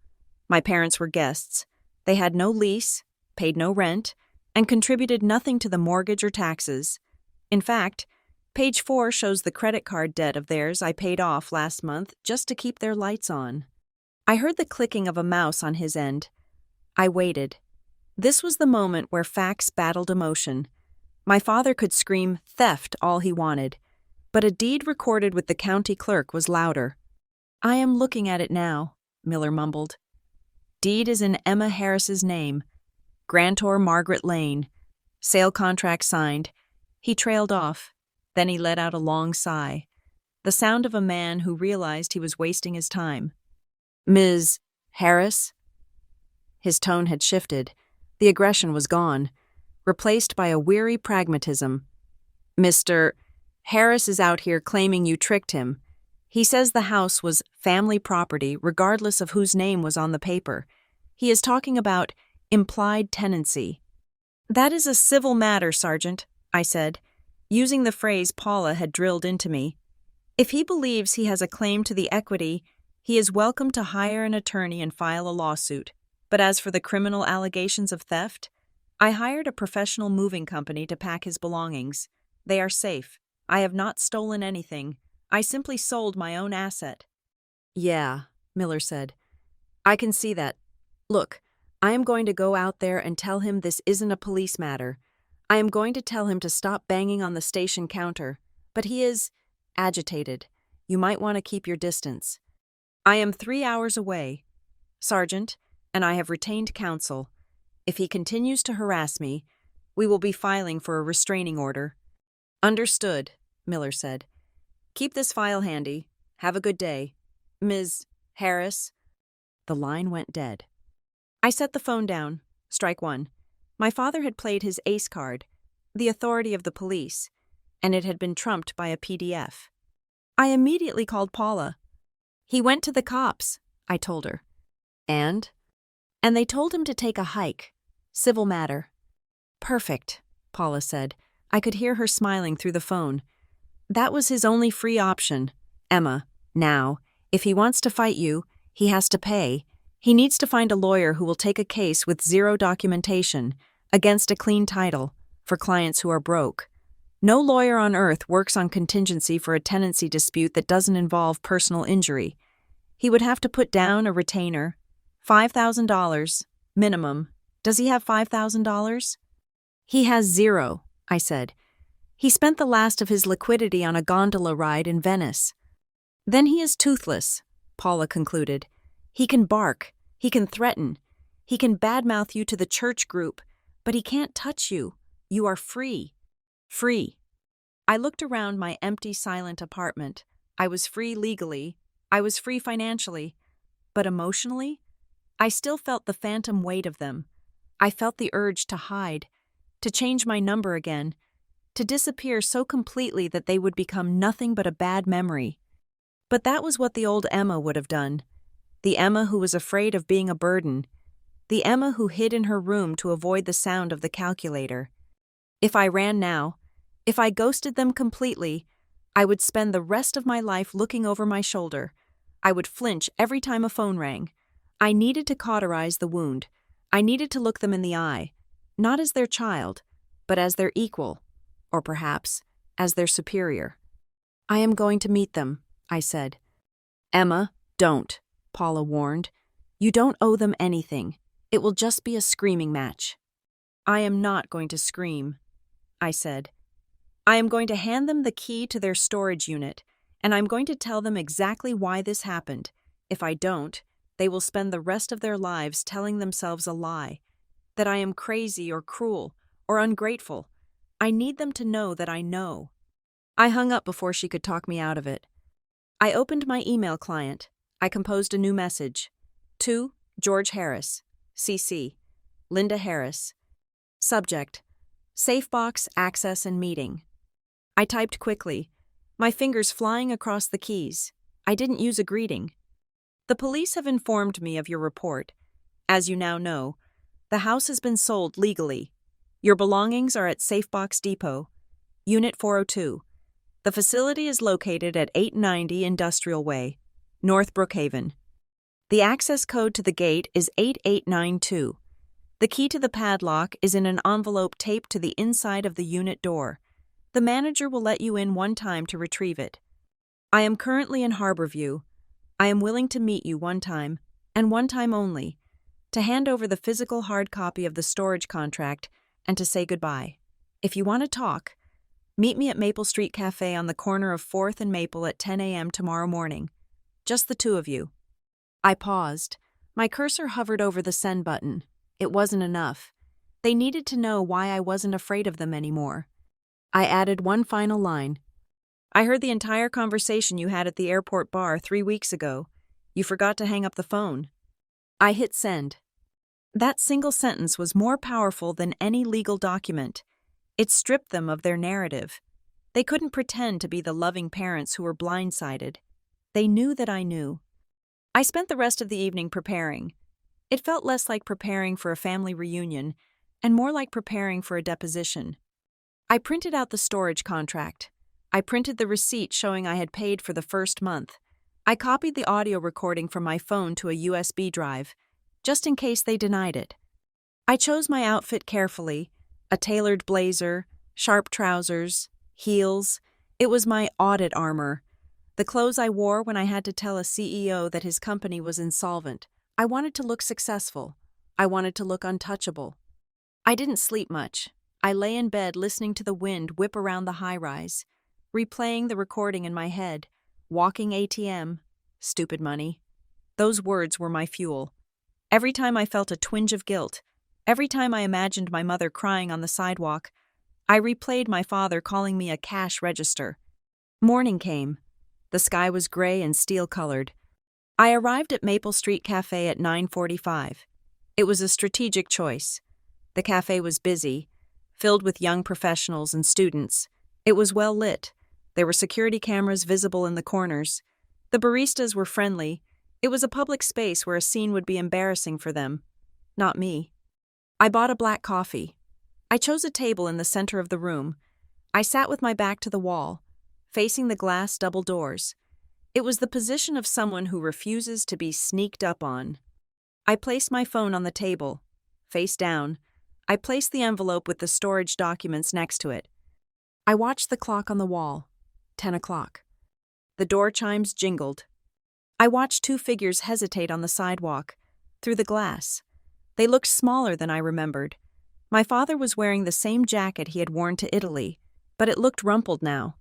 My parents were guests. They had no lease, paid no rent, and contributed nothing to the mortgage or taxes. In fact, page 4 shows the credit card debt of theirs I paid off last month just to keep their lights on. I heard the clicking of a mouse on his end. I waited. This was the moment where facts battled emotion. My father could scream theft all he wanted, but a deed recorded with the county clerk was louder. I am looking at it now, Miller mumbled. Deed is in Emma Harris's name. Grantor Margaret Lane. Sale contract signed. He trailed off. Then he let out a long sigh, the sound of a man who realized he was wasting his time. Ms. Harris? His tone had shifted. The aggression was gone, replaced by a weary pragmatism. Mr. Harris is out here claiming you tricked him. He says the house was family property regardless of whose name was on the paper. He is talking about implied tenancy. That is a civil matter, Sergeant, I said, using the phrase Paula had drilled into me. If he believes he has a claim to the equity, he is welcome to hire an attorney and file a lawsuit. But as for the criminal allegations of theft, I hired a professional moving company to pack his belongings. They are safe. I have not stolen anything. I simply sold my own asset. Yeah, Miller said. I can see that. Look, I am going to go out there and tell him this isn't a police matter. I am going to tell him to stop banging on the station counter. But he is agitated. You might want to keep your distance. I am 3 hours away, Sergeant, and I have retained counsel. If he continues to harass me, we will be filing for a restraining order. Understood, Miller said. Keep this file handy. Have a good day. Ms. Harris. The line went dead. I set the phone down. Strike one. My father had played his ace card, the authority of the police, and it had been trumped by a PDF. I immediately called Paula. He went to the cops, I told her. And they told him to take a hike. Civil matter. Perfect, Paula said. I could hear her smiling through the phone. That was his only free option. Emma, now, if he wants to fight you, he has to pay. He needs to find a lawyer who will take a case with zero documentation, against a clean title, for clients who are broke. No lawyer on earth works on contingency for a tenancy dispute that doesn't involve personal injury. He would have to put down a retainer. $5,000, minimum. Does he have $5,000? He has zero, I said. He spent the last of his liquidity on a gondola ride in Venice. Then he is toothless, Paula concluded. He can bark, he can threaten, he can badmouth you to the church group, but he can't touch you. You are free. Free. I looked around my empty, silent apartment. I was free legally. I was free financially. But emotionally, I still felt the phantom weight of them. I felt the urge to hide, to change my number again, to disappear so completely that they would become nothing but a bad memory. But that was what the old Emma would have done. The Emma who was afraid of being a burden. The Emma who hid in her room to avoid the sound of the calculator. If I ran now, if I ghosted them completely, I would spend the rest of my life looking over my shoulder. I would flinch every time a phone rang. I needed to cauterize the wound. I needed to look them in the eye, not as their child, but as their equal, or perhaps as their superior. I am going to meet them, I said. Emma, don't, Paula warned. You don't owe them anything. It will just be a screaming match. I am not going to scream, I said. I am going to hand them the key to their storage unit, and I'm going to tell them exactly why this happened. If I don't, they will spend the rest of their lives telling themselves a lie, that I am crazy or cruel or ungrateful. I need them to know that I know. I hung up before she could talk me out of it. I opened my email client. I composed a new message. To George Harris, CC, Linda Harris. Subject, Safebox, Access and Meeting. I typed quickly, my fingers flying across the keys. I didn't use a greeting. The police have informed me of your report. As you now know, The house has been sold legally. Your belongings are at Safebox Depot, Unit 402. The facility is located at 890 Industrial Way, North Brookhaven. The access code to the gate is 8892. The key to the padlock is in an envelope taped to the inside of the unit door. The manager will let you in one time to retrieve it. I am currently in Harborview. I am willing to meet you one time, and one time only, to hand over the physical hard copy of the storage contract and to say goodbye. If you want to talk, meet me at Maple Street Cafe on the corner of 4th and Maple at 10 a.m. tomorrow morning. Just the two of you. I paused. My cursor hovered over the send button. It wasn't enough. They needed to know why I wasn't afraid of them anymore. I added one final line. I heard the entire conversation you had at the airport bar 3 weeks ago. You forgot to hang up the phone. I hit send. That single sentence was more powerful than any legal document. It stripped them of their narrative. They couldn't pretend to be the loving parents who were blindsided. They knew that I knew. I spent the rest of the evening preparing. It felt less like preparing for a family reunion and more like preparing for a deposition. I printed out the storage contract. I printed the receipt showing I had paid for the first month. I copied the audio recording from my phone to a USB drive, just in case they denied it. I chose my outfit carefully, a tailored blazer, sharp trousers, heels. It was my audit armor, the clothes I wore when I had to tell a CEO that his company was insolvent. I wanted to look successful. I wanted to look untouchable. I didn't sleep much. I lay in bed listening to the wind whip around the high-rise, replaying the recording in my head, walking ATM, stupid money. Those words were my fuel. Every time I felt a twinge of guilt, every time I imagined my mother crying on the sidewalk, I replayed my father calling me a cash register. Morning came. The sky was gray and steel-colored. I arrived at Maple Street Cafe at 9:45. It was a strategic choice. The cafe was busy, filled with young professionals and students. It was well lit. There were security cameras visible in the corners. The baristas were friendly. It was a public space where a scene would be embarrassing for them. Not me. I bought a black coffee. I chose a table in the center of the room. I sat with my back to the wall, facing the glass double doors. It was the position of someone who refuses to be sneaked up on. I placed my phone on the table, face down. I placed the envelope with the storage documents next to it. I watched the clock on the wall. 10 o'clock. The door chimes jingled. I watched two figures hesitate on the sidewalk, through the glass. They looked smaller than I remembered. My father was wearing the same jacket he had worn to Italy, but it looked rumpled now.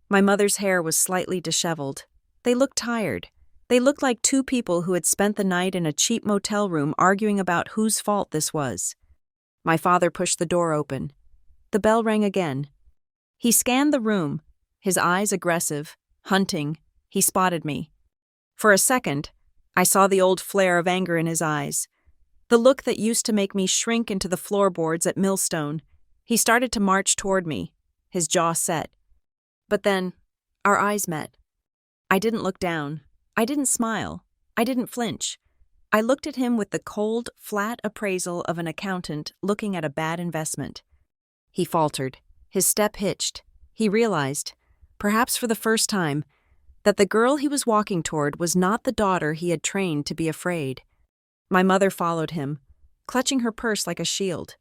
My mother's hair was slightly disheveled. They looked tired. They looked like two people who had spent the night in a cheap motel room arguing about whose fault this was. My father pushed the door open. The bell rang again. He scanned the room, his eyes aggressive, hunting. He spotted me. For a second, I saw the old flare of anger in his eyes, the look that used to make me shrink into the floorboards at Millstone. He started to march toward me, his jaw set. But then, our eyes met. I didn't look down. I didn't smile. I didn't flinch. I looked at him with the cold, flat appraisal of an accountant looking at a bad investment. He faltered. His step hitched. He realized, perhaps for the first time, that the girl he was walking toward was not the daughter he had trained to be afraid. My mother followed him, clutching her purse like a shield.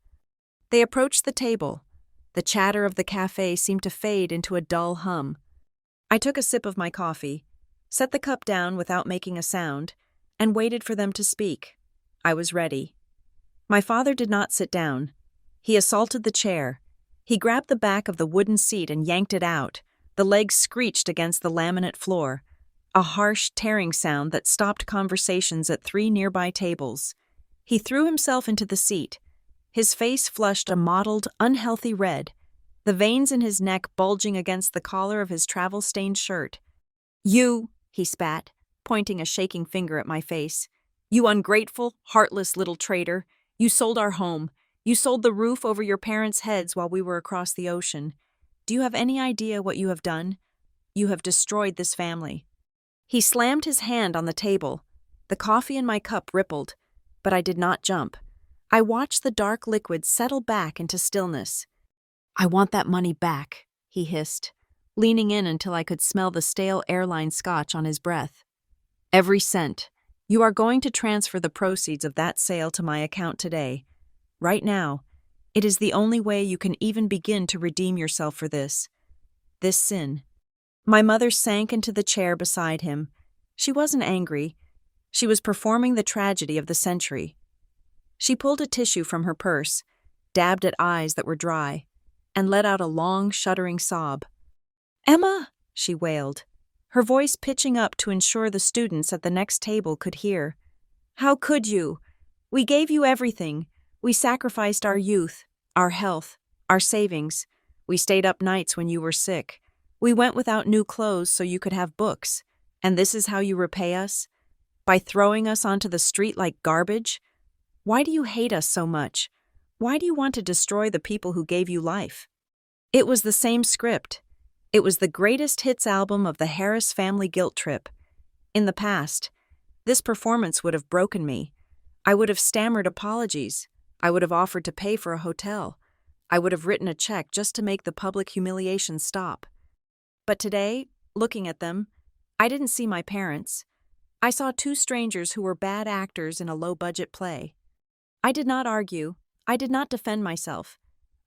They approached the table. The chatter of the cafe seemed to fade into a dull hum. I took a sip of my coffee, set the cup down without making a sound, and waited for them to speak. I was ready. My father did not sit down. He assaulted the chair. He grabbed the back of the wooden seat and yanked it out. The legs screeched against the laminate floor, a harsh, tearing sound that stopped conversations at 3 nearby tables. He threw himself into the seat. His face flushed a mottled, unhealthy red, the veins in his neck bulging against the collar of his travel-stained shirt. "You," he spat, pointing a shaking finger at my face. "You ungrateful, heartless little traitor. You sold our home. You sold the roof over your parents' heads while we were across the ocean. Do you have any idea what you have done? You have destroyed this family." He slammed his hand on the table. The coffee in my cup rippled, but I did not jump. I watched the dark liquid settle back into stillness. "I want that money back," he hissed, leaning in until I could smell the stale airline scotch on his breath. "Every cent. You are going to transfer the proceeds of that sale to my account today. Right now. It is the only way you can even begin to redeem yourself for this sin." My mother sank into the chair beside him. She wasn't angry. She was performing the tragedy of the century. She pulled a tissue from her purse, dabbed at eyes that were dry, and let out a long, shuddering sob. "Emma," she wailed, her voice pitching up to ensure the students at the next table could hear. "How could you? We gave you everything. We sacrificed our youth, our health, our savings. We stayed up nights when you were sick. We went without new clothes so you could have books. And this is how you repay us? By throwing us onto the street like garbage? Why do you hate us so much? Why do you want to destroy the people who gave you life?" It was the same script. It was the greatest hits album of the Harris family guilt trip. In the past, this performance would have broken me. I would have stammered apologies. I would have offered to pay for a hotel. I would have written a check just to make the public humiliation stop. But today, looking at them, I didn't see my parents. I saw two strangers who were bad actors in a low-budget play. I did not argue. I did not defend myself.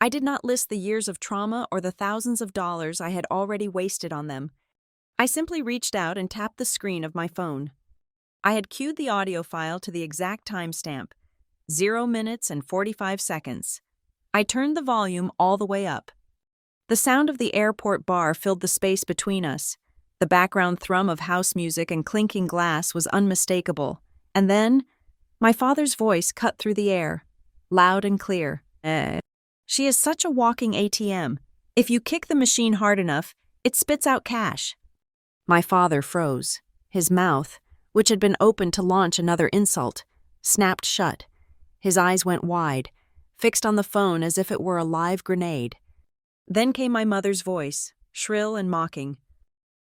I did not list the years of trauma or the thousands of dollars I had already wasted on them. I simply reached out and tapped the screen of my phone. I had cued the audio file to the exact timestamp, 0 minutes and 45 seconds. I turned the volume all the way up. The sound of the airport bar filled the space between us. The background thrum of house music and clinking glass was unmistakable. And then, my father's voice cut through the air, loud and clear. "She is such a walking ATM. If you kick the machine hard enough, it spits out cash." My father froze. His mouth, which had been opened to launch another insult, snapped shut. His eyes went wide, fixed on the phone as if it were a live grenade. Then came my mother's voice, shrill and mocking.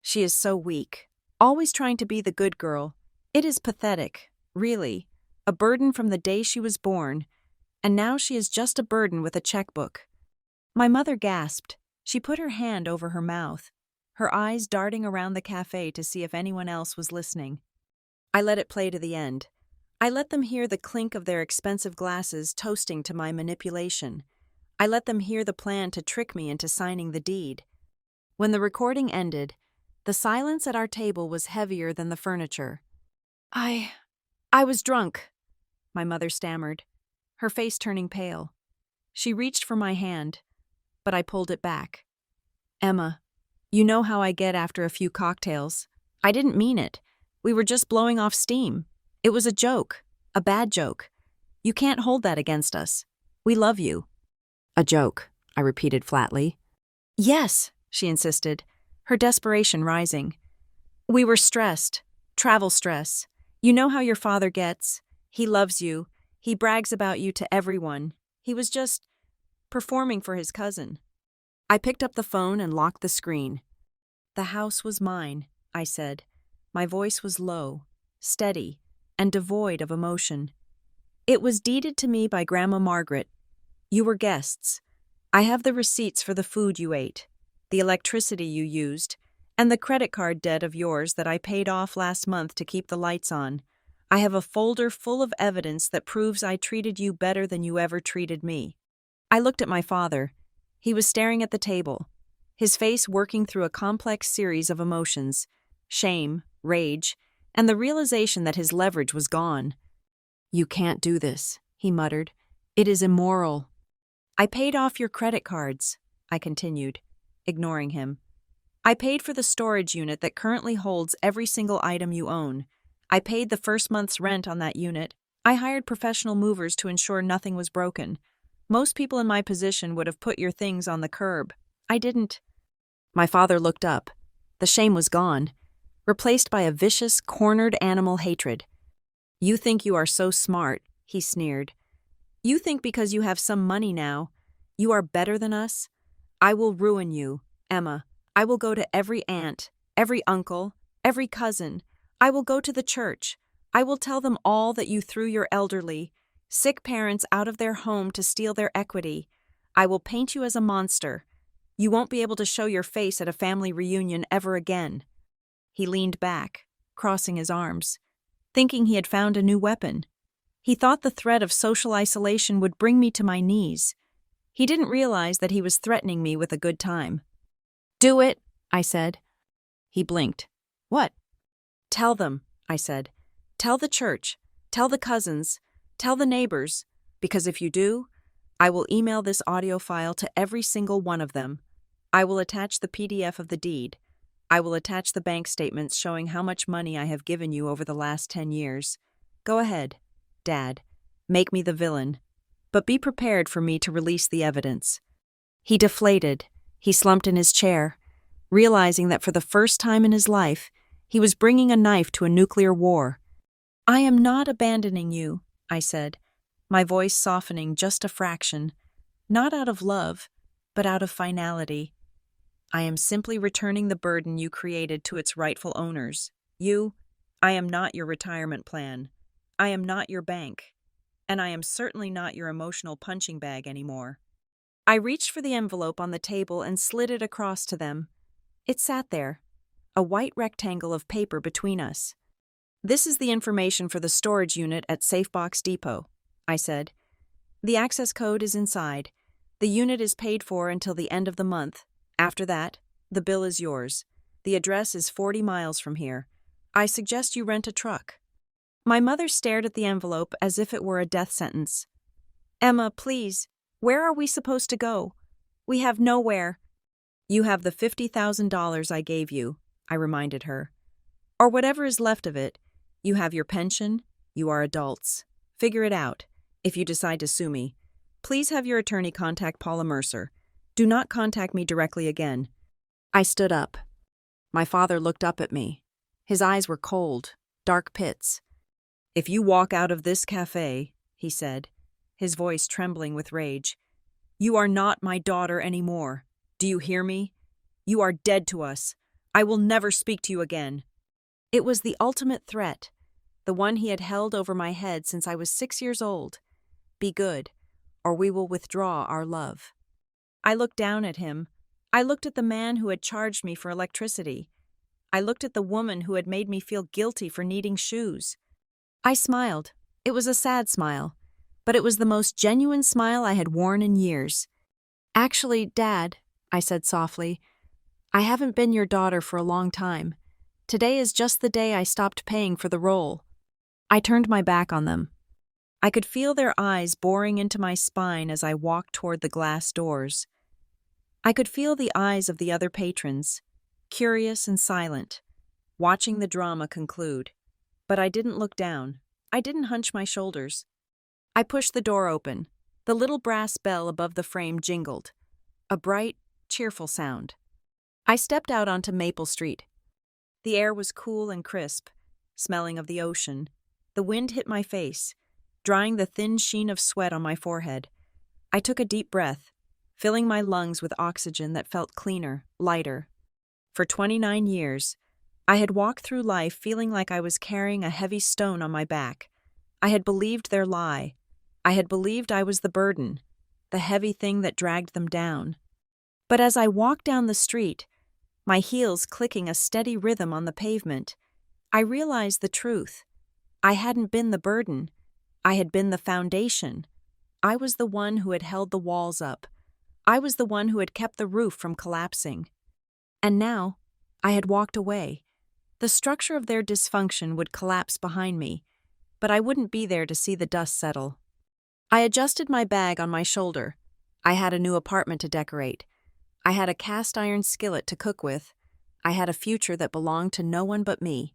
"She is so weak, always trying to be the good girl. It is pathetic, really, a burden from the day she was born, and now she is just a burden with a checkbook." My mother gasped. She put her hand over her mouth, her eyes darting around the cafe to see if anyone else was listening. I let it play to the end. I let them hear the clink of their expensive glasses toasting to my manipulation. I let them hear the plan to trick me into signing the deed. When the recording ended, the silence at our table was heavier than the furniture. I was drunk," my mother stammered, her face turning pale. She reached for my hand, but I pulled it back. "Emma, you know how I get after a few cocktails. I didn't mean it. We were just blowing off steam. It was a joke, a bad joke. You can't hold that against us. We love you." "A joke," I repeated flatly. "Yes," she insisted, her desperation rising. "We were stressed, travel stress. You know how your father gets. He loves you. He brags about you to everyone. He was just performing for his cousin." I picked up the phone and locked the screen. "The house was mine," I said. My voice was low, steady, and devoid of emotion. "It was deeded to me by Grandma Margaret. You were guests. I have the receipts for the food you ate, the electricity you used, and the credit card debt of yours that I paid off last month to keep the lights on. I have a folder full of evidence that proves I treated you better than you ever treated me." I looked at my father. He was staring at the table, his face working through a complex series of emotions, shame, rage, and the realization that his leverage was gone. "You can't do this," he muttered. "It is immoral." "I paid off your credit cards," I continued, ignoring him. "I paid for the storage unit that currently holds every single item you own. I paid the first month's rent on that unit. I hired professional movers to ensure nothing was broken. Most people in my position would have put your things on the curb. I didn't." My father looked up. The shame was gone, replaced by a vicious, cornered animal hatred. "You think you are so smart," he sneered. "You think because you have some money now, you are better than us? I will ruin you, Emma. I will go to every aunt, every uncle, every cousin. I will go to the church. I will tell them all that you threw your elderly, Sick parents out of their home to steal their equity. I will paint you as a monster. You won't be able to show your face at a family reunion ever again." He leaned back, crossing his arms, thinking he had found a new weapon. He thought the threat of social isolation would bring me to my knees. He didn't realize that he was threatening me with a good time. "Do it," I said. He blinked. "What?" "Tell them," I said. "Tell the church. Tell the cousins. Tell the neighbors. Because if you do, I will email this audio file to every single one of them. I will attach the PDF of the deed. I will attach the bank statements showing how much money I have given you over the last 10 years. Go ahead, Dad. Make me the villain. But be prepared for me to release the evidence." He deflated. He slumped in his chair, realizing that for the first time in his life, he was bringing a knife to a nuclear war. "I am not abandoning you," I said, my voice softening just a fraction, not out of love, but out of finality. "I am simply returning the burden you created to its rightful owners. I am not your retirement plan. I am not your bank. And I am certainly not your emotional punching bag anymore." I reached for the envelope on the table and slid it across to them. It sat there, a white rectangle of paper between us. "This is the information for the storage unit at Safebox Depot," I said. "The access code is inside. The unit is paid for until the end of the month. After that, the bill is yours. The address is 40 miles from here. I suggest you rent a truck." My mother stared at the envelope as if it were a death sentence. "Emma, please, where are we supposed to go? We have nowhere." "You have the $50,000 I gave you," I reminded her. "Or whatever is left of it. You have your pension. You are adults. Figure it out. If you decide to sue me, please have your attorney contact Paula Mercer. Do not contact me directly again." I stood up. My father looked up at me. His eyes were cold, dark pits. "If you walk out of this cafe," he said, his voice trembling with rage, "you are not my daughter anymore. Do you hear me? You are dead to us. I will never speak to you again." It was the ultimate threat, the one he had held over my head since I was 6 years old. "Be good, or we will withdraw our love." I looked down at him. I looked at the man who had charged me for electricity. I looked at the woman who had made me feel guilty for needing shoes. I smiled. It was a sad smile, but it was the most genuine smile I had worn in years. "Actually, Dad," I said softly, "I haven't been your daughter for a long time. Today is just the day I stopped paying for the role." I turned my back on them. I could feel their eyes boring into my spine as I walked toward the glass doors. I could feel the eyes of the other patrons, curious and silent, watching the drama conclude. But I didn't look down. I didn't hunch my shoulders. I pushed the door open. The little brass bell above the frame jingled. A bright, cheerful sound. I stepped out onto Maple Street. The air was cool and crisp, smelling of the ocean. The wind hit my face, drying the thin sheen of sweat on my forehead. I took a deep breath, filling my lungs with oxygen that felt cleaner, lighter. For 29 years, I had walked through life feeling like I was carrying a heavy stone on my back. I had believed their lie. I had believed I was the burden, the heavy thing that dragged them down. But as I walked down the street, my heels clicking a steady rhythm on the pavement, I realized the truth. I hadn't been the burden. I had been the foundation. I was the one who had held the walls up. I was the one who had kept the roof from collapsing. And now, I had walked away. The structure of their dysfunction would collapse behind me, but I wouldn't be there to see the dust settle. I adjusted my bag on my shoulder. I had a new apartment to decorate. I had a cast-iron skillet to cook with. I had a future that belonged to no one but me.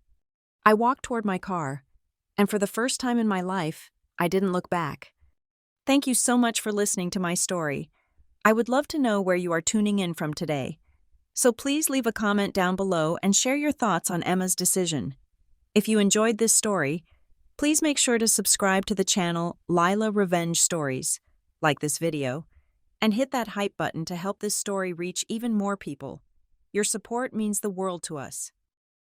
I walked toward my car, and for the first time in my life, I didn't look back. Thank you so much for listening to my story. I would love to know where you are tuning in from today. So please leave a comment down below and share your thoughts on Emma's decision. If you enjoyed this story, please make sure to subscribe to the channel Lila Revenge Stories, like this video, and hit that hype button to help this story reach even more people. Your support means the world to us.